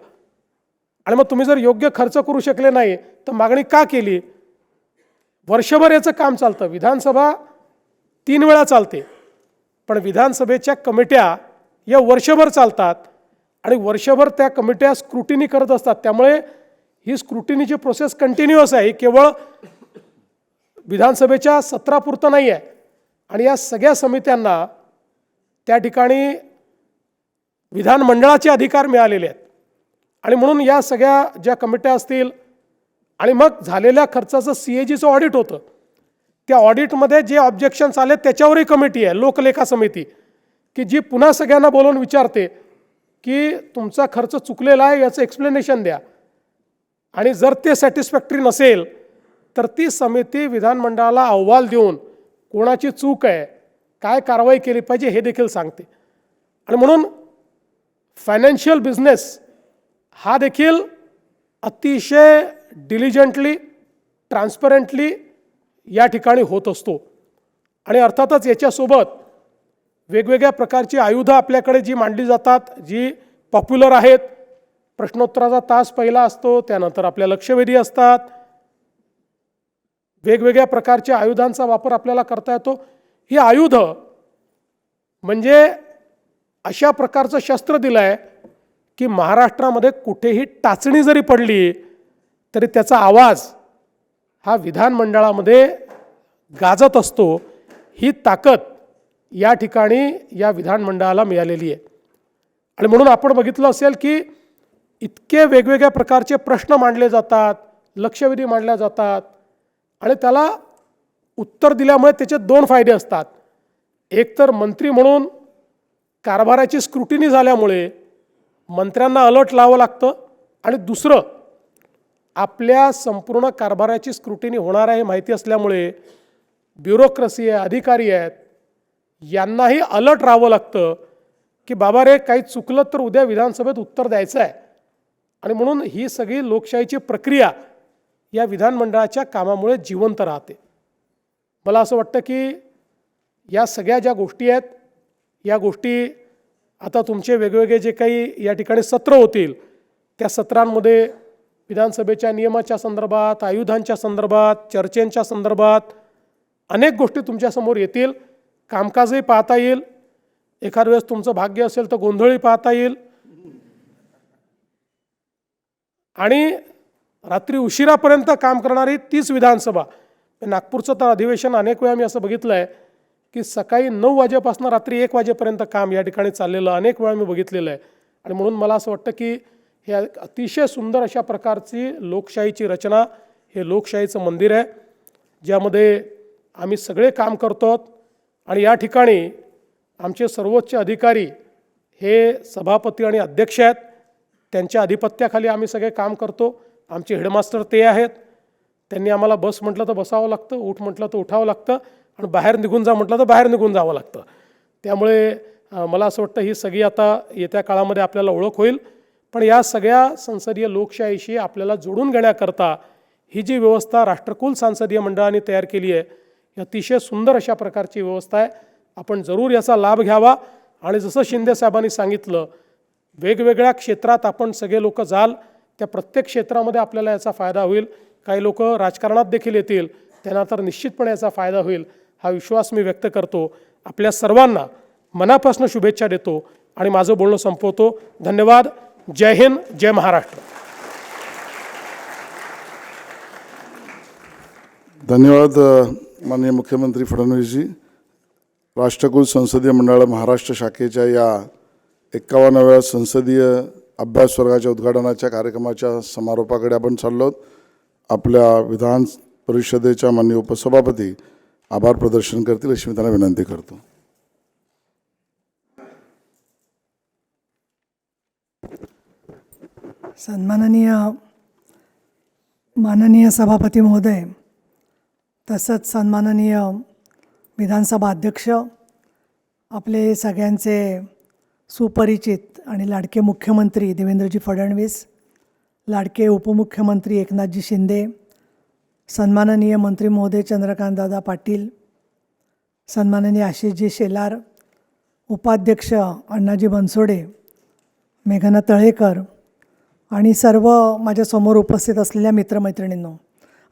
आणि मग तुम्ही जर योग्य खर्च करू शकले नाही तर मागणी का केली, वर्षभर याचं काम चालतं. विधानसभा 3 वेळा चालते पण विधानसभेच्या कमिट्या या वर्षभर चालतात आणि वर्षभर त्या कमिट्या स्क्रुटिनी करत असतात. त्यामुळे ही स्क्रुटिनीची प्रोसेस कंटिन्युअस आहे, केवळ विधानसभेच्या सत्रापुरतं नाही आहे. आणि या सगळ्या समित्यांना त्या ठिकाणी विधानमंडळाचे अधिकार मिळालेले आहेत. आणि म्हणून या सगळ्या ज्या कमिट्या असतील आणि मग झालेल्या खर्चाचं CAGचं ऑडिट होतं. त्या ऑडिटमध्ये जे ऑब्जेक्शन्स आले त्याच्यावरही कमिटी आहे, लोकलेखा समिती, की जी पुन्हा सगळ्यांना बोलवून विचारते की तुमचा खर्च चुकलेला आहे याचं एक्सप्लेनेशन द्या. आणि जर ते सॅटिस्फॅक्टरी नसेल तर ती समिती विधानमंडळाला अहवाल देऊन कोणाची चूक आहे, काय कारवाई केली पाहिजे हे देखील सांगते. आणि म्हणून फायनान्शियल बिझनेस हा देखील अतिशय डिलिजंटली, ट्रान्सपरंटली या ठिकाणी होत असतो. आणि अर्थातच याच्यासोबत वेगवेगळ्या प्रकारची आयुधं आपल्याकडे जी मांडली जातात, जी पॉप्युलर आहेत. प्रश्नोत्तराचा तास पहिला असतो, त्यानंतर आपल्या लक्षवेधी असतात. वेगवेगळ्या प्रकारच्या आयुधांचा वापर आपल्याला करता येतो. ही आयुधं म्हणजे अशा प्रकारचं शस्त्र दिलं आहे की महाराष्ट्रामध्ये कुठेही टाचणी जरी पडली तरी त्याचा आवाज हा विधानमंडळामध्ये गाजत असतो. ही ताकद या ठिकाणी या विधानमंडळाला मिळालेली आहे. आणि म्हणून आपण बघितलं असेल की इतके वेगवेगळ्या प्रकारचे प्रश्न मांडले जातात, लक्षवेधी मांडल्या जातात आणि त्याला उत्तर दिल्यामुळे त्याचे 2 फायदे असतात. एक तर मंत्री म्हणून कारभाराची स्क्रुटिनी झाल्यामुळे मंत्र्यांना अलर्ट लावावं लागतं, आणि दुसरं आपल्या संपूर्ण कारभाराची स्क्रुटिनी होणार आहे माहिती असल्यामुळे ब्युरोक्रेसी आहे, अधिकारी आहेत, यांनाही अलर्ट राहावं लागतं की बाबा रे काही चुकलं तर उद्या विधानसभेत उत्तर द्यायचं आहे. आणि म्हणून ही सगळी लोकशाहीची प्रक्रिया या विधानमंडळाच्या कामामुळे जिवंत राहते. मला असं वाटतं की या सगळ्या ज्या गोष्टी आहेत या गोष्टी आता तुमचे वेगवेगळे जे काही या ठिकाणी सत्र होतील त्या सत्रांमध्ये विधानसभेच्या नियमाच्या संदर्भात, आयुधांच्या संदर्भात, चर्चेंच्या संदर्भात अनेक गोष्टी तुमच्यासमोर येतील. कामकाजही पाहता येईल. एखाद वेळेस तुमचं भाग्य असेल तर गोंधळही पाहता येईल. आणि रात्री उशिरापर्यंत काम करणारी तीच विधानसभा. नागपूरचं तर अधिवेशन अनेक वेळा मी असं बघितलं आहे की सकाळी 9 वाजेपासून रात्री 1 वाजेपर्यंत काम या ठिकाणी चाललेलं अनेक वेळा मी बघितलेलं आहे. आणि म्हणून मला असं वाटतं की हे अतिशय सुंदर अशा प्रकारची लोकशाहीची रचना, हे लोकशाहीचं मंदिर आहे ज्यामध्ये आम्ही सगळे काम करतो. आणि या ठिकाणी आमचे सर्वोच्च अधिकारी हे सभापती आणि अध्यक्ष आहेत. त्यांच्या अधिपत्याखाली आम्ही सगळे काम करतो. आमचे हेडमास्टर ते आहेत. त्यांनी आम्हाला बस म्हटलं तर बसावं लागतं, उठ म्हटलं तर उठावं लागतं, आणि बाहेर निघून जा म्हटलं तर बाहेर निघून जावं लागतं. त्यामुळे मला असं वाटतं ही सगळी आता येत्या काळामध्ये आपल्याला ओळख होईल. पण या सगळ्या संसदीय लोकशाहीशी आपल्याला जोडून घेण्याकरता ही जी व्यवस्था राष्ट्रकुल संसदीय मंडळाने तयार केली आहे ही अतिशय सुंदर अशा प्रकारची व्यवस्था आहे. आपण जरूर याचा लाभ घ्यावा. आणि जसं शिंदे साहेबांनी सांगितलं, वेगवेगळ्या क्षेत्रात आपण सगळे लोक जाल, त्या प्रत्येक क्षेत्रामध्ये आपल्याला याचा फायदा होईल. काही लोक राजकारणात देखील येतील, त्यांना तर निश्चितपणे याचा फायदा होईल हा विश्वास मी व्यक्त करतो. आपल्या सर्वांना मनापासून शुभेच्छा देतो आणि माझं बोलणं संपवतो. धन्यवाद. जय हिंद, जय महाराष्ट्र. धन्यवाद माननीय मुख्यमंत्री फडणवीसजी. राष्ट्रकुल संसदीय मंडळ महाराष्ट्र शाखेच्या या 51व्या संसदीय अभ्यास वर्गाच्या उद्घाटनाच्या कार्यक्रमाच्या समारोपाकडे आपण चाललो आहोत. आपल्या विधान परिषदेच्या माननीय उपसभापती आभार प्रदर्शन करतील अशी मी त्यांना विनंती करतो. सन्माननीय माननीय सभापती महोदय, तसंच सन्माननीय विधानसभा अध्यक्ष, आपले सगळ्यांचे सुपरिचित आणि लाडके मुख्यमंत्री देवेंद्रजी फडणवीस, लाडके उपमुख्यमंत्री एकनाथजी शिंदे, सन्माननीय मंत्री महोदय चंद्रकांतदादा पाटील, सन्माननीय आशिषजी शेलार, उपाध्यक्ष अण्णाजी बनसोडे, मेघना तळेकर आणि सर्व माझ्यासमोर उपस्थित असलेल्या मित्रमैत्रिणींनो,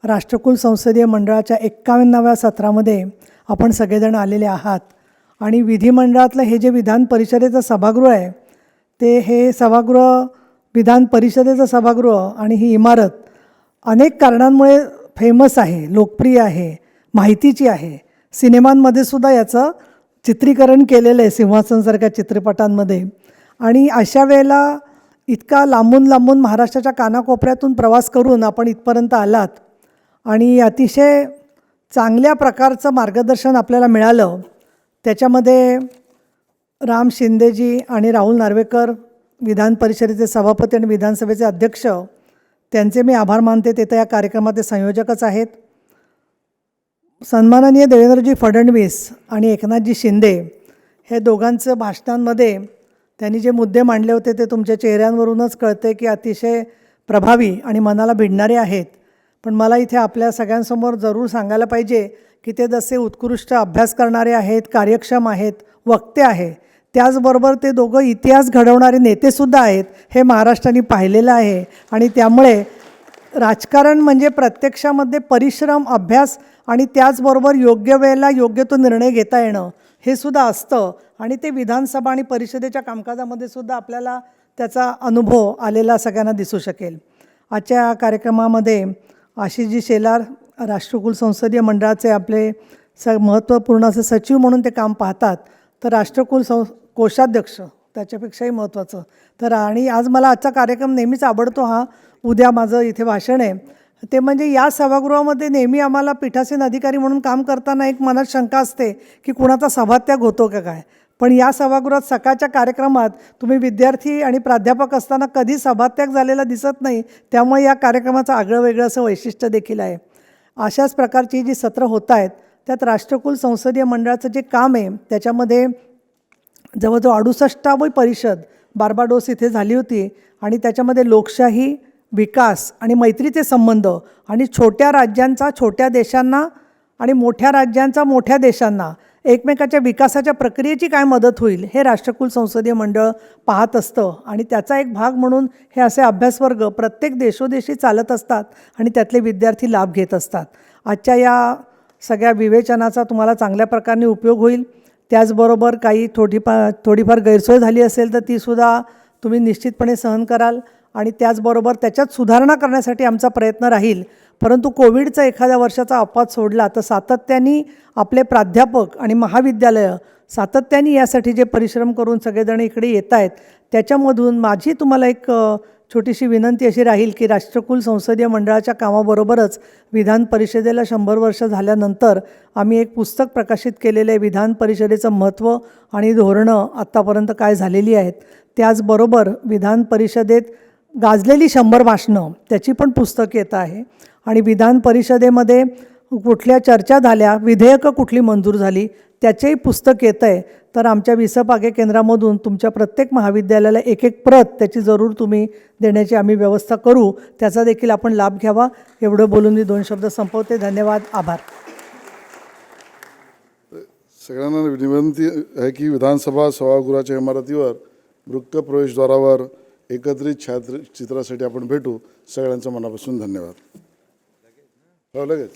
राष्ट्रकुल संसदीय मंडळाच्या 51व्या सत्रामध्ये आपण सगळेजण आलेले आहात. आणि विधिमंडळातलं हे जे विधान परिषदेचं सभागृह आहे ते हे सभागृह विधान परिषदेचं सभागृह आणि ही इमारत अनेक कारणांमुळे फेमस आहे, लोकप्रिय आहे, माहितीची आहे. सिनेमांमध्ये सुद्धा याचं चित्रीकरण केलेलं आहे, सिंहासनसारख्या चित्रपटांमध्ये. आणि अशा वेळेला इतका लांबून लांबून महाराष्ट्राच्या कानाकोपऱ्यातून प्रवास करून आपण इथपर्यंत आलात आणि अतिशय चांगल्या प्रकारचं मार्गदर्शन आपल्याला मिळालं. त्याच्यामध्ये राम शिंदेजी आणि राहुल नार्वेकर, विधान परिषदेचे सभापती आणि विधानसभेचे अध्यक्ष, त्यांचे मी आभार मानते. ते तर या कार्यक्रमाचे संयोजकच आहेत. सन्माननीय देवेंद्रजी फडणवीस आणि एकनाथजी शिंदे हे दोघांचं भाषणांमध्ये त्यांनी जे मुद्दे मांडले होते ते तुमच्या चेहऱ्यांवरूनच कळते की अतिशय प्रभावी आणि मनाला भिडणारे आहेत. पण मला इथे आपल्या सगळ्यांसमोर जरूर सांगायला पाहिजे की ते जसे उत्कृष्ट अभ्यास करणारे आहेत, कार्यक्षम आहेत, वक्ते आहेत, त्याचबरोबर ते दोघं इतिहास घडवणारे नेतेसुद्धा आहेत. हे महाराष्ट्राने पाहिलेलं आहे. आणि त्यामुळे राजकारण म्हणजे प्रत्यक्षामध्ये परिश्रम, अभ्यास आणि त्याचबरोबर योग्य वेळेला योग्य तो निर्णय घेता येणं हे सुद्धा असतं. आणि ते विधानसभा आणि परिषदेच्या कामकाजामध्ये सुद्धा आपल्याला त्याचा अनुभव आलेला सगळ्यांना दिसू शकेल. आजच्या कार्यक्रमामध्ये आशिषजी शेलार, राष्ट्रकुल संसदीय मंडळाचे आपले महत्त्वपूर्ण असे सचिव म्हणून ते काम पाहतात. तर राष्ट्रकुल कोषाध्यक्ष त्याच्यापेक्षाही महत्त्वाचं. तर आणि आज मला आजचा कार्यक्रम नेहमीच आवडतो हा. उद्या माझं इथे भाषण आहे ते म्हणजे या सभागृहामध्ये नेहमी आम्हाला पीठासीन अधिकारी म्हणून काम करताना एक मनात शंका असते की कुणाचा सभात्याग होतो का काय. पण या सभागृहात सकाळच्या कार्यक्रमात तुम्ही विद्यार्थी आणि प्राध्यापक असताना कधी सभात्याग झालेला दिसत नाही. त्यामुळे या कार्यक्रमाचं आगळं वेगळं असं वैशिष्ट्य देखील आहे. अशाच प्रकारची जी सत्र होत आहेत त्यात राष्ट्रकुल संसदीय मंडळाचं जे काम आहे त्याच्यामध्ये जवळजवळ 68वी परिषद बार्बाडोस इथे झाली होती. आणि त्याच्यामध्ये लोकशाही, विकास आणि मैत्रीचे संबंध आणि छोट्या राज्यांचा छोट्या देशांना आणि मोठ्या राज्यांचा मोठ्या देशांना एकमेकाच्या विकासाच्या प्रक्रियेची काय मदत होईल हे राष्ट्रकुल संसदीय मंडळ पाहत असतं आणि त्याचा एक भाग म्हणून हे असे अभ्यासवर्ग प्रत्येक देशोदेशी चालत असतात आणि त्यातले विद्यार्थी लाभ घेत असतात. आजच्या या सगळ्या विवेचनाचा तुम्हाला चांगल्या प्रकारे उपयोग होईल. त्याचबरोबर काही थोडीफार गैरसोय झाली असेल तर तीसुद्धा तुम्ही निश्चितपणे सहन कराल आणि त्याचबरोबर त्याच्यात सुधारणा करण्यासाठी आमचा प्रयत्न राहील. परंतु कोविडचा एखाद्या वर्षाचा अपवाद सोडला तर सातत्याने आपले प्राध्यापक आणि महाविद्यालयं सातत्याने यासाठी जे परिश्रम करून सगळेजण इकडे येत आहेत त्याच्यामधून माझी तुम्हाला एक छोटीशी विनंती अशी राहील की राष्ट्रकुल संसदीय मंडळाच्या कामाबरोबरच विधान परिषदेला 100 वर्ष झाल्यानंतर आम्ही एक पुस्तक प्रकाशित केलेलं आहे. विधान परिषदेचं महत्त्व आणि धोरणं आत्तापर्यंत काय झालेली आहेत. त्याचबरोबर विधान परिषदेत गाजलेली 100 भाषणं त्याची पण पुस्तक येत आहे आणि विधान परिषदेमध्ये कुठल्या चर्चा झाल्या, विधेयकं कुठली मंजूर झाली त्याचेही पुस्तक येतं आहे. तर आमच्या विसपागे केंद्रामधून तुमच्या प्रत्येक महाविद्यालयाला एक एक प्रत त्याची जरूर तुम्ही देण्याची आम्ही व्यवस्था करू. त्याचा देखील आपण लाभ घ्यावा. एवढं बोलून मी 2 शब्द संपवते. धन्यवाद. आभार. सगळ्यांना विनंती आहे की विधानसभा सभागृहाच्या इमारतीवर मुक्त प्रवेशद्वारावर एकत्रित छायाचित्रासाठी आपण भेटू. सगळ्यांचं मनापासून धन्यवाद. हो लगेच.